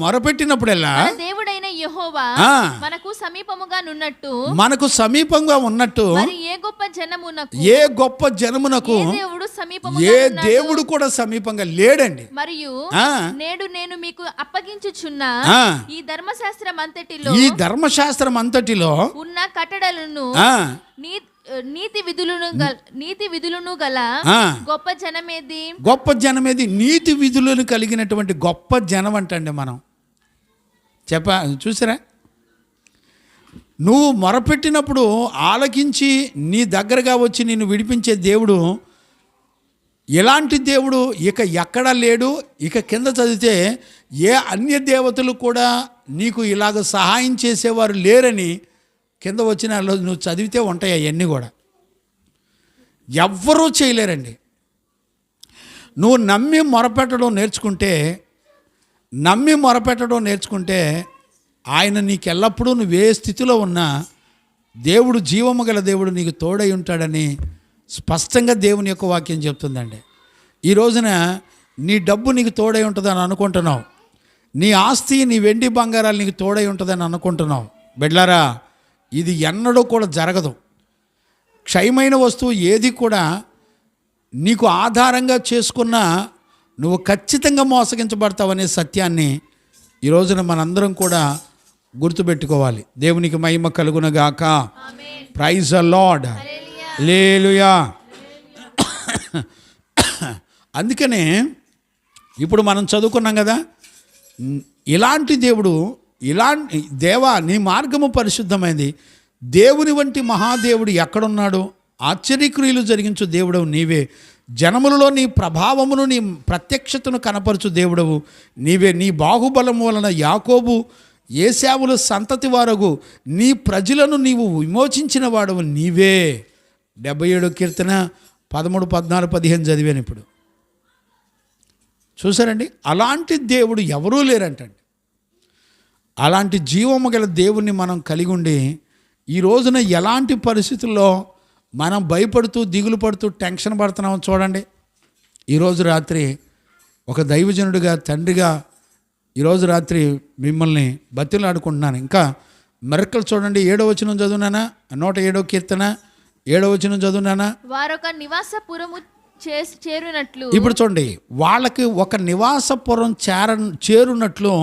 మొరపెట్టినప్పుడెల్లా దేవుడైన యెహోవా మనకు సమీపంగా ఉన్నట్టు ఏ గొప్ప జనమునకు ఏ దేవుడు కూడా సమీపంగా లేడండి. మరియు నేడు నేను మీకు అప్పగించుచున్న ఈ ధర్మశాస్త్రం అంతటిలో ఉన్న కట్టడలను నీతి విధులను గల ఆ. గొప్ప జనమేది. గొప్ప జనమేది? నీతి విధులను కలిగినటువంటి గొప్ప జనం అంటండి మనం. చూసారా, నువ్వు మొరపెట్టినప్పుడు ఆలకించి నీ దగ్గరగా వచ్చి నిన్ను విడిపించే దేవుడు ఎలాంటి దేవుడు ఇక ఎక్కడా లేడు. ఇక కింద చదివితే ఏ అన్య దేవతలు కూడా నీకు ఇలాగ సహాయం చేసేవారు లేరని కింద వచ్చిన నువ్వు చదివితే ఉంటాయి. అవన్నీ కూడా ఎవ్వరూ చేయలేరండి. నువ్వు నమ్మి మొరపెట్టడం నేర్చుకుంటే ఆయన నీకు ఎల్లప్పుడూ నువ్వే స్థితిలో ఉన్నా దేవుడు, జీవము గల దేవుడు నీకు తోడై ఉంటాడని స్పష్టంగా దేవుని యొక్క వాక్యం చెప్తుందండి. ఈ రోజున నీ డబ్బు నీకు తోడై ఉంటుందని అనుకుంటున్నావు, నీ ఆస్తి, నీ వెండి బంగారాలు నీకు తోడై ఉంటుందని అనుకుంటున్నావు. బిడ్లారా, ఇది ఎన్నడూ కూడా జరగదు. క్షయమైన వస్తువు ఏది కూడా నీకు ఆధారంగా చేసుకున్నా నువ్వు ఖచ్చితంగా మోసగించబడతావనే సత్యాన్ని ఈ రోజున మనందరం కూడా గుర్తుపెట్టుకోవాలి. దేవునికి మహిమ కలుగునగాక. Praise the Lord. హల్లెలూయా. అందుకనే ఇప్పుడు మనం చదువుకున్నాం కదా, ఇలాంటి దేవుడు, దేవా నీ మార్గము పరిశుద్ధమైంది, దేవుని వంటి మహాదేవుడు ఎక్కడున్నాడు? ఆశ్చర్యక్రియలు జరిగించు దేవుడవు నీవే, జనములలో నీ ప్రభావమును, నీ ప్రత్యక్షతను కనపరచు దేవుడవు నీవే. నీ బాహుబలము వలన యాకోబు, ఏశావుల సంతతి వారగు నీ ప్రజలను నీవు విమోచించిన వాడవు నీవే. 77 కీర్తన 13, 14, 15 చదివాను ఇప్పుడు. చూసారండి, అలాంటి దేవుడు ఎవరూ లేరంటండి. అలాంటి జీవము గల దేవుణ్ణి మనం కలిగి ఉండి ఈ రోజున ఎలాంటి పరిస్థితుల్లో మనం భయపడుతూ, దిగులు పడుతూ, టెన్షన్ పడుతున్నామో చూడండి. ఈరోజు రాత్రి ఒక దైవజనుడిగా, తండ్రిగా ఈరోజు రాత్రి మిమ్మల్ని బతిలాడుకుంటున్నాను. ఇంకా మెరకలు చూడండి. 7వ వచనం చదువునానా? 107వ కీర్తన 7వ వచనం చదువునానా? వారొక నివాసపురము చేరునట్లు. ఇప్పుడు చూడండి, వాళ్ళకి ఒక నివాసపురం చేరునట్లు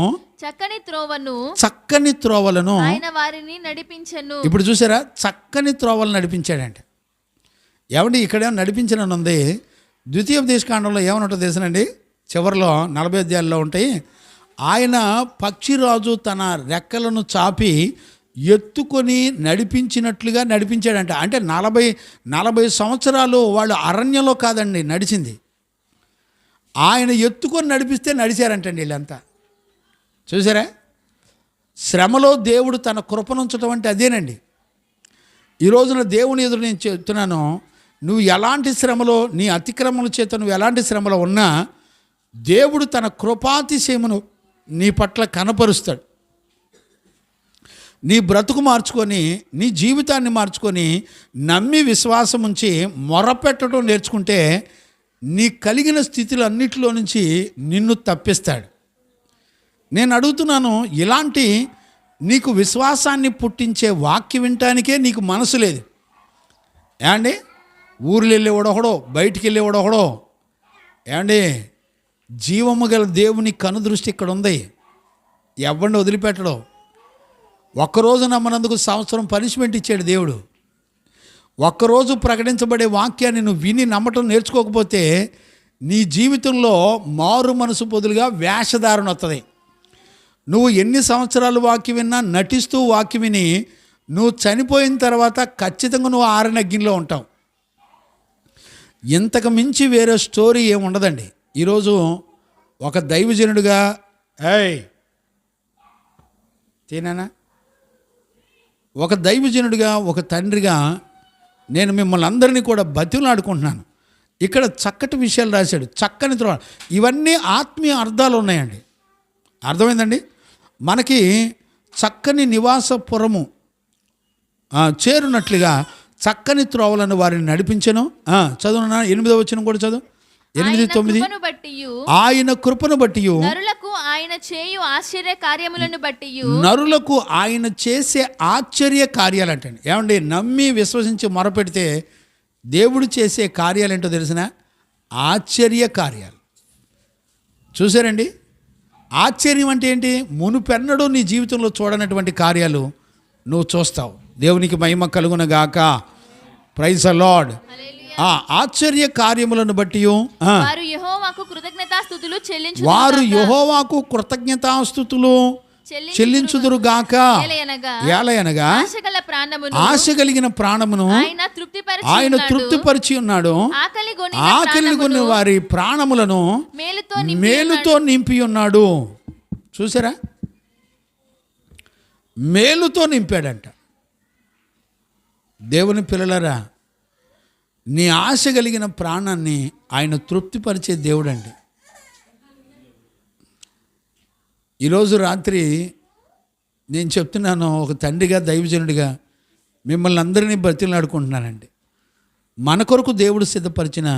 చక్కని త్రోవలను ఆయన వారిని నడిపించెను. ఇప్పుడు చూసారా, చక్కని త్రోవలు నడిపించాడంటే. ఏమండి, ఇక్కడేమో నడిపించనని ఉంది. ద్వితీయోపదేశకాండంలో ఏమనుంటుందో తెలుసునండి, చివరిలో 40 అధ్యాయాల్లో ఉంటాయి. ఆయన పక్షిరాజు తన రెక్కలను చాపి ఎత్తుకొని నడిపించినట్లుగా నడిపించాడంట. అంటే 40 సంవత్సరాలు వాళ్ళు అరణ్యంలో కాదండి నడిచింది, ఆయన ఎత్తుకొని నడిపిస్తే నడిచారంటండి వీళ్ళంతా. చూసారా, శ్రమలో దేవుడు తన కృపనుంచడం అంటే అదేనండి. ఈ రోజున దేవుని ఎదురు నేను చెప్తున్నాను, నువ్వు ఎలాంటి శ్రమలో, నీ అతిక్రమల చేత నువ్వు ఎలాంటి శ్రమలో ఉన్నా దేవుడు తన కృపాతిశయమును నీ పట్ల కనపరుస్తాడు. నీ బ్రతుకు మార్చుకొని, నీ జీవితాన్ని మార్చుకొని, నమ్మి విశ్వాసం ఉంచి మొరపెట్టడం నేర్చుకుంటే నీ కలిగిన స్థితులన్నిటిలో నుంచి నిన్ను తప్పిస్తాడు. నేను అడుగుతున్నాను, ఇలాంటి నీకు విశ్వాసాన్ని పుట్టించే వాక్యం వినటానికే నీకు మనసు లేదు. ఏమండి, ఊర్లు వెళ్ళేవాడొకడో, బయటికి వెళ్ళేవాడొకడో, ఏమండి, జీవము గల దేవుని కనుదృష్టి ఇక్కడ ఉంది. ఎవరిని వదిలిపెట్టడం. ఒక్కరోజు నమ్మనందుకు సంవత్సరం పనిష్మెంట్ ఇచ్చాడు దేవుడు. ఒక్కరోజు ప్రకటించబడే వాక్యాన్ని నువ్వు విని నమ్మటం నేర్చుకోకపోతే నీ జీవితంలో మారు మనసు బదులుగా వేషధారణ వస్తుంది. నువ్వు ఎన్ని సంవత్సరాలు వాక్యం విన్నా, నటిస్తూ వాక్యం విని నువ్వు చనిపోయిన తర్వాత ఖచ్చితంగా నువ్వు ఆరనగ్గిలో ఉంటావు. ఇంతకు మించి వేరే స్టోరీ ఏమి ఉండదండి. ఈరోజు ఒక దైవజనుడిగా, తినానా, ఒక దైవజనుడిగా, ఒక తండ్రిగా నేను మిమ్మల్ని అందరినీ కూడా బతిలాడుకుంటున్నాను. ఇక్కడ చక్కటి విషయాలు రాశాడు, చక్కని త్రోవ. ఇవన్నీ ఆత్మీయ అర్థాలు ఉన్నాయండి. అర్థమైందండి. మనకి చక్కని నివాసపురము చేరునట్లుగా చక్కని త్రోవలను వారిని నడిపించెను. చదువునా 8వ వచనం కూడా చదువు. 8, 9. ఆయన కృపను బట్టి, నరులకు ఆయన చేయు ఆశ్చర్య కార్యములను బట్టి, నరులకు ఆయన చేసే ఆశ్చర్య కార్యాలు అంటండి. ఏమండి, నమ్మి విశ్వసించి మొరపెడితే దేవుడు చేసే కార్యాలు ఏంటో తెలిసిన? ఆశ్చర్య కార్యాలు. చూసారండి, ఆశ్చర్యం అంటే ఏంటి? మునుపెన్నడూ నీ జీవితంలో చూడనటువంటి కార్యాలు నువ్వు చూస్తావు. దేవునికి మహిమ కలుగునగాక. Praise the Lord. హల్లెలూయా. ఆ ఆశ్చర్య కార్యములను బట్టి వారు యెహోవాకు కృతజ్ఞతాస్తుతులు వారు యెహోవాకు కృతజ్ఞతాస్తుతులు చెల్లించుదురుగాక. ఏలయనగా ఆశ కలిగిన ప్రాణమును ఆయన తృప్తిపరిచి ఉన్నాడు. ఆకలి కొని వారి ప్రాణములను మేలుతో నింపి ఉన్నాడు. చూసారా, మేలుతో నింపాడంట. దేవుని పిల్లలరా, నీ ఆశ కలిగిన ప్రాణాన్ని ఆయన తృప్తిపరిచే దేవుడండి. ఈరోజు రాత్రి నేను చెప్తున్నాను, ఒక తండ్రిగా దైవజనుడిగా మిమ్మల్ని అందరినీ బ్రతిలాడుకుంటున్నానండి. మన కొరకు దేవుడు సిద్ధపరిచిన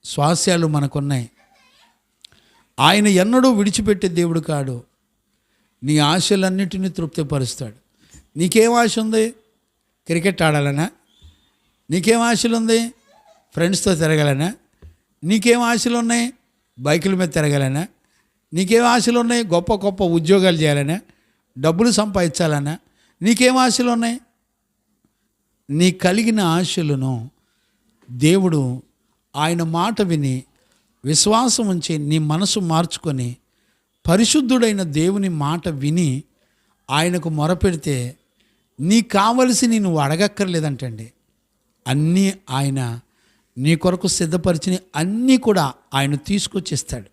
స్వాస్యాలు మనకున్నాయి. ఆయన ఎన్నడూ విడిచిపెట్టే దేవుడు కాడు. నీ ఆశలన్నిటినీ తృప్తిపరుస్తాడు. నీకేం ఆశ ఉంది? క్రికెట్ ఆడాలనా? నీకేం ఆశలు ఉంది? ఫ్రెండ్స్తో తిరగాలనా? నీకేం ఆశలు ఉన్నాయి? బైకుల మీద తిరగాలనా? నీకేం ఆశలు ఉన్నాయి? గొప్ప గొప్ప ఉద్యోగాలు చేయాలనా? డబ్బులు సంపాదించాలనా? నీకేం ఆశలు ఉన్నాయి? నీ కలిగిన ఆశలను దేవుడు ఆయన మాట విని విశ్వాసం ఉంచి నీ మనసు మార్చుకొని పరిశుద్ధుడైన దేవుని మాట విని ఆయనకు మొరపెడితే నీకు కావలసి నువ్వు అడగక్కర్లేదంటండి. అన్నీ ఆయన నీ కొరకు సిద్ధపరిచిన అన్నీ కూడా ఆయన తీసుకొచ్చిస్తాడు.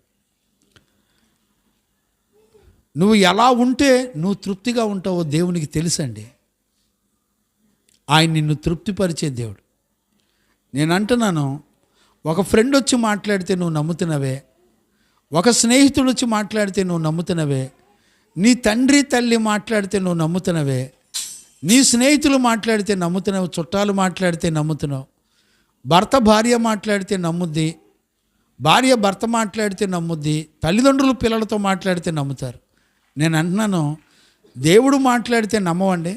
నువ్వు ఎలా ఉంటే నువ్వు తృప్తిగా ఉంటావో దేవునికి తెలుసండి. ఆయన నిన్ను తృప్తిపరిచే దేవుడు. నేను అంటున్నాను, ఒక ఫ్రెండ్ వచ్చి మాట్లాడితే నువ్వు నమ్ముతున్నవే, ఒక స్నేహితుడు వచ్చి మాట్లాడితే నువ్వు నమ్ముతున్నవే, నీ తండ్రి తల్లి మాట్లాడితే నువ్వు నమ్ముతున్నవే, నీ స్నేహితులు మాట్లాడితే నమ్ముతున్నావు, చుట్టాలు మాట్లాడితే నమ్ముతున్నావు, భర్త భార్య మాట్లాడితే నమ్ముద్ది, భార్య భర్త మాట్లాడితే నమ్ముద్ది, తల్లిదండ్రులు పిల్లలతో మాట్లాడితే నమ్ముతారు. నేను అంటున్నాను, దేవుడు మాట్లాడితే నమ్మవండి.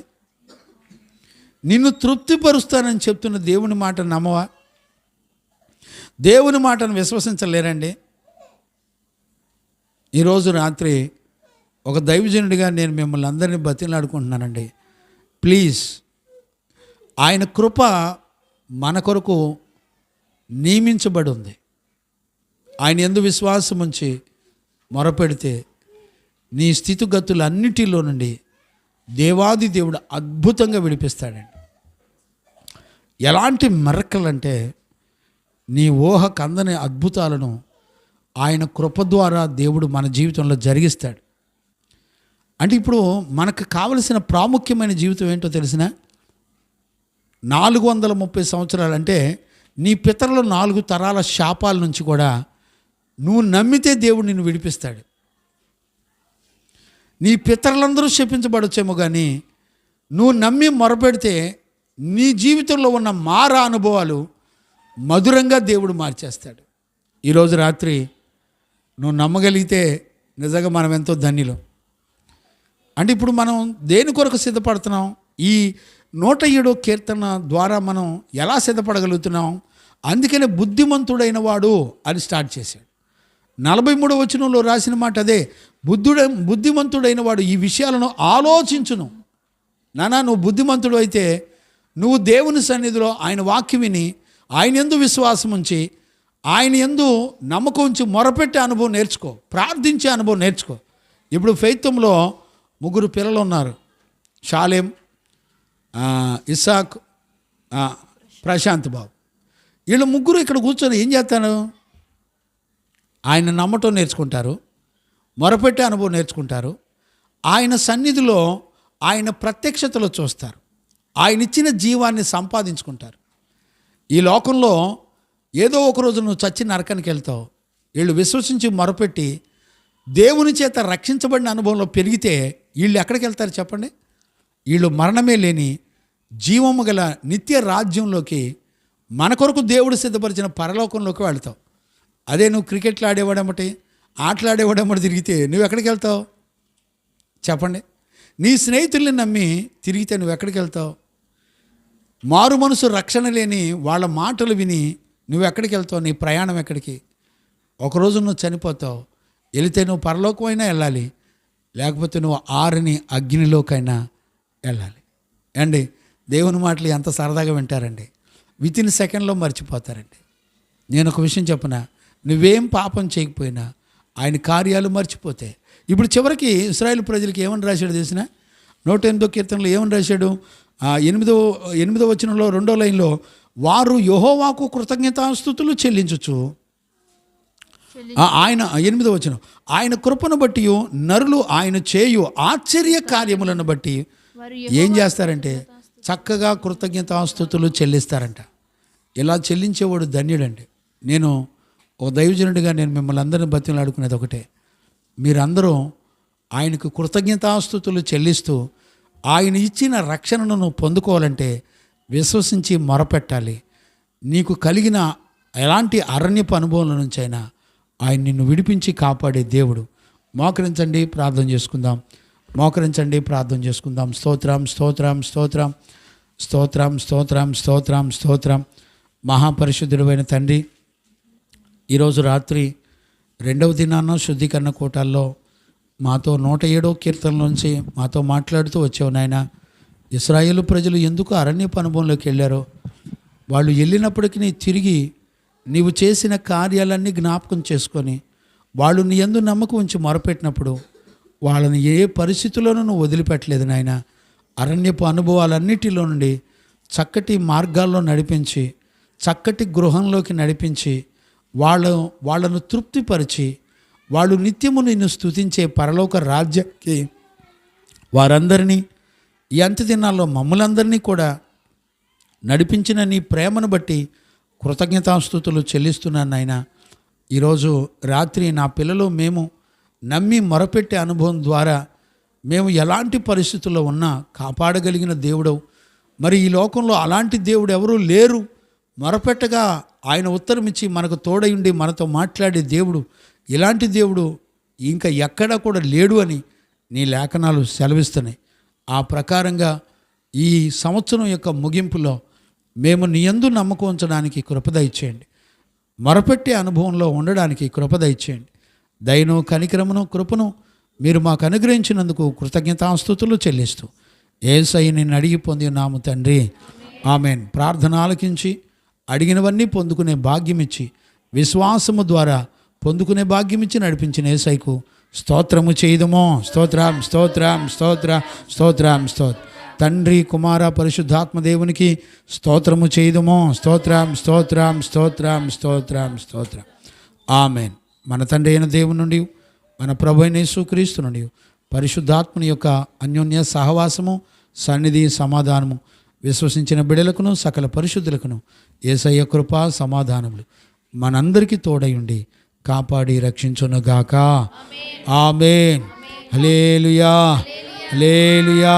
నిన్ను తృప్తిపరుస్తానని చెప్తున్న దేవుని మాట నమ్మవా? దేవుని మాటను విశ్వసించలేరండి. ఈరోజు రాత్రి ఒక దైవజనుడిగా నేను మిమ్మల్ని అందరినీ బతిలాడుకుంటున్నానండి. ప్లీజ్, ఆయన కృప మన కొరకు నియమించబడి ఉంది. ఆయన యందు విశ్వాసం ఉంచి మొరపెడితే నీ స్థితిగతులన్నిటిలో నుండి దేవాది దేవుడు అద్భుతంగా విడిపిస్తాడండి. ఎలాంటి మిరకల్ అంటే నీ ఊహకు అందని అద్భుతాలను ఆయన కృప ద్వారా దేవుడు మన జీవితంలో జరిగిస్తాడు. అంటే ఇప్పుడు మనకు కావలసిన ప్రాముఖ్యమైన జీవితం ఏంటో తెలిసిన 430 సంవత్సరాలు అంటే నీ పితరుల 4 తరాల శాపాల నుంచి కూడా నువ్వు నమ్మితే దేవుడు నిన్ను విడిపిస్తాడు. నీ పితరులందరూ శపించబడొచ్చేమో కానీ నువ్వు నమ్మి మొరపెడితే నీ జీవితంలో ఉన్న మారా అనుభవాలు మధురంగా దేవుడు మార్చేస్తాడు. ఈరోజు రాత్రి నువ్వు నమ్మగలిగితే నిజంగా మనం ఎంతో ధన్యులం. అంటే ఇప్పుడు మనం దేని కొరకు సిద్ధపడుతున్నాం? ఈ 107వ కీర్తన ద్వారా మనం ఎలా సిద్ధపడగలుగుతున్నాం? అందుకనే బుద్ధిమంతుడైన వాడు అని స్టార్ట్ చేశాడు. 43వ వచనంలో రాసిన మాట అదే, బుద్ధిమంతుడైన వాడు ఈ విషయాలను ఆలోచించును. నానా, నువ్వు బుద్ధిమంతుడు అయితే నువ్వు దేవుని సన్నిధిలో ఆయన వాక్యం విని ఆయన యందు విశ్వాసం ఉంచి ఆయన యందు నమ్మకం ఉంచి మొరపెట్టే అనుభవం నేర్చుకో, ప్రార్థించే అనుభవం నేర్చుకో. ఇప్పుడు ఫెయిత్తంలో 3 పిల్లలు ఉన్నారు, షాలేం, ఇస్సాక్, ప్రశాంత్ బాబు. వీళ్ళు 3 ఇక్కడ కూర్చొని ఏం చేస్తాను? ఆయన నమ్మటం నేర్చుకుంటారు, మొరపెట్టే అనుభవం నేర్చుకుంటారు, ఆయన సన్నిధిలో ఆయన ప్రత్యక్షతలో చూస్తారు, ఆయన ఇచ్చిన జీవాన్ని సంపాదించుకుంటారు. ఈ లోకంలో ఏదో ఒకరోజు నువ్వు చచ్చి నరకానికి వెళ్తావు. వీళ్ళు విశ్వసించి మొరపెట్టి దేవుని చేత రక్షించబడిన అనుభవంలో పెరిగితే వీళ్ళు ఎక్కడికి వెళ్తారు చెప్పండి? వీళ్ళు మరణమే లేని జీవము గల నిత్య రాజ్యంలోకి, మన కొరకు దేవుడు సిద్ధపరిచిన పరలోకంలోకి వెళ్తావు. అదే నువ్వు క్రికెట్లు ఆడేవాడేమటి, ఆటలాడేవాడేమటి తిరిగితే నువ్వు ఎక్కడికి వెళ్తావు చెప్పండి? నీ స్నేహితుల్ని నమ్మి తిరిగితే నువ్వు ఎక్కడికి వెళ్తావు? మారు మనసు రక్షణ లేని వాళ్ళ మాటలు విని నువ్వు ఎక్కడికి వెళ్తావు? నీ ప్రయాణం ఎక్కడికి? ఒకరోజు నువ్వు చనిపోతావు. వెళితే నువ్వు పరలోకమైనా వెళ్ళాలి, లేకపోతే నువ్వు ఆరని అగ్నిలోకైనా వెళ్ళాలి. అండి, దేవుని మాటలు ఎంత సరదాగా వింటారండి. వితిన్ సెకండ్లో మర్చిపోతారండి. నేను ఒక విషయం చెప్పనా, నువ్వేం పాపం చేయకపోయినా ఆయన కార్యాలు మర్చిపోతే. ఇప్పుడు చివరికి ఇశ్రాయేలు ప్రజలకి ఏమని రాశాడు తెలిసిన? 108వ కీర్తనలో ఏమని రాశాడు? 8వ వచనంలో 2వ లైన్లో, వారు యెహోవాకు కృతజ్ఞతాస్తుతులు చెల్లించుచు. ఆయన 8వ వచనం, ఆయన కృపను బట్టి నరులు ఆయన చేయు ఆశ్చర్య కార్యములను బట్టి ఏం చేస్తారంటే చక్కగా కృతజ్ఞతాస్తుతులు చెల్లిస్తారంట. ఇలా చెల్లించేవాడు ధన్యుడండి. నేను ఓ దైవజనుడిగా నేను మిమ్మల్ని అందరిని బతిమలాడుకునేది ఒకటే, మీరందరూ ఆయనకు కృతజ్ఞతాస్తుతులు చెల్లిస్తూ ఆయన ఇచ్చిన రక్షణను నువ్వు పొందుకోవాలంటే విశ్వసించి మొరపెట్టాలి. నీకు కలిగిన ఎలాంటి అరణ్యపు అనుభవాల నుంచైనా ఆయన నిన్ను విడిపించి కాపాడే దేవుడు. మోకరించండి, ప్రార్థన చేసుకుందాం. మోకరించండి, ప్రార్థన చేసుకుందాం. స్తోత్రం స్తోత్రం స్తోత్రం స్తోత్రం స్తోత్రం స్తోత్రం స్తోత్రం. మహాపరిశుద్ధుడైన తండ్రి, ఈరోజు రాత్రి 2వ దినాన శుద్ధీకరణ కూటాల్లో మాతో 107వ కీర్తనలోంచి మాతో మాట్లాడుతూ వచ్చావు నాయన. ఇశ్రాయేలు ప్రజలు ఎందుకు అరణ్యపు అనుభవంలోకి వెళ్ళారో, వాళ్ళు వెళ్ళినప్పటికీ తిరిగి నీవు చేసిన కార్యాలన్నీ జ్ఞాపకం చేసుకొని వాళ్ళు నీ యందు నమ్మకం ఉంచి మొరపెట్టినప్పుడు వాళ్ళని ఏ పరిస్థితుల్లోనూ నువ్వు వదిలిపెట్టలేదు నాయన. అరణ్యపు అనుభవాలన్నిటిలో నుండి చక్కటి మార్గాల్లో నడిపించి, చక్కటి గృహంలోకి నడిపించి, వాళ్ళను తృప్తిపరిచి, వాళ్ళు నిత్యము నిన్ను స్తుతించే పరలోక రాజ్యానికి వారందరినీ, ఈ అంత్య దినాల్లో మమ్మలందరినీ కూడా నడిపించిన నీ ప్రేమను బట్టి కృతజ్ఞతాస్తుతులు చెల్లిస్తున్నాను నాయన. ఈరోజు రాత్రి నా పిల్లలు మేము నమ్మి మొరపెట్టే అనుభవం ద్వారా మేము ఎలాంటి పరిస్థితుల్లో ఉన్నా కాపాడగలిగిన దేవుడవు. మరి ఈ లోకంలో అలాంటి దేవుడు ఎవరూ లేరు. మొరపెట్టగా ఆయన ఉత్తరం ఇచ్చి మనకు తోడై ఉండి మనతో మాట్లాడే దేవుడు, ఇలాంటి దేవుడు ఇంకా ఎక్కడా కూడా లేడు అని నీ లేఖనాలు సెలవిస్తున్నాయి. ఆ ప్రకారంగా ఈ సంవత్సరం యొక్క ముగింపులో మేము నీ యందు నమ్మకం ఉంచడానికి కృప దయచేయండి. మొరపెట్టే అనుభవంలో ఉండడానికి కృప దయచేయండి. దయను, కనికరమును, కృపను మీరు మాకు అనుగ్రహించినందుకు కృతజ్ఞతాస్తుతులు చెల్లిస్తూ యేసయ్య నిన్ను అడిగి పొంది ఉన్నాము తండ్రి, ఆమెన్. ప్రార్థన ఆలకించి అడిగినవన్నీ పొందుకునే భాగ్యమిచ్చి, విశ్వాసము ద్వారా పొందుకునే భాగ్యమిచ్చి నడిపించిన యేసయ్యకు స్తోత్రము చేయదమో. స్తోత్రం స్తోత్రం స్తోత్రం స్తోత్రం స్తోత్రం. తండ్రి, కుమార, పరిశుద్ధాత్మ దేవునికి స్తోత్రము చేయదమో. స్తోత్రం స్తోత్రం స్తోత్రం స్తోత్రం స్తోత్రం. ఆమెన్. మన తండ్రి అయిన దేవుని నుండి, మన ప్రభు అయిన యేసుక్రీస్తు నుండి, పరిశుద్ధాత్మని యొక్క అన్యోన్య సహవాసము, సన్నిధి, సమాధానము విశ్వసించిన బిడ్డలకును సకల పరిశుద్ధులకును యేసయ్య కృపా సమాధానములు మనందరికీ తోడై ఉండి కాపాడి రక్షించునుగాక. ఆమేన్. హల్లెలూయా హల్లెలూయా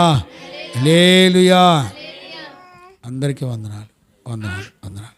హల్లెలూయా. అందరికీ వందనాలు వందనాలు వందనాలు.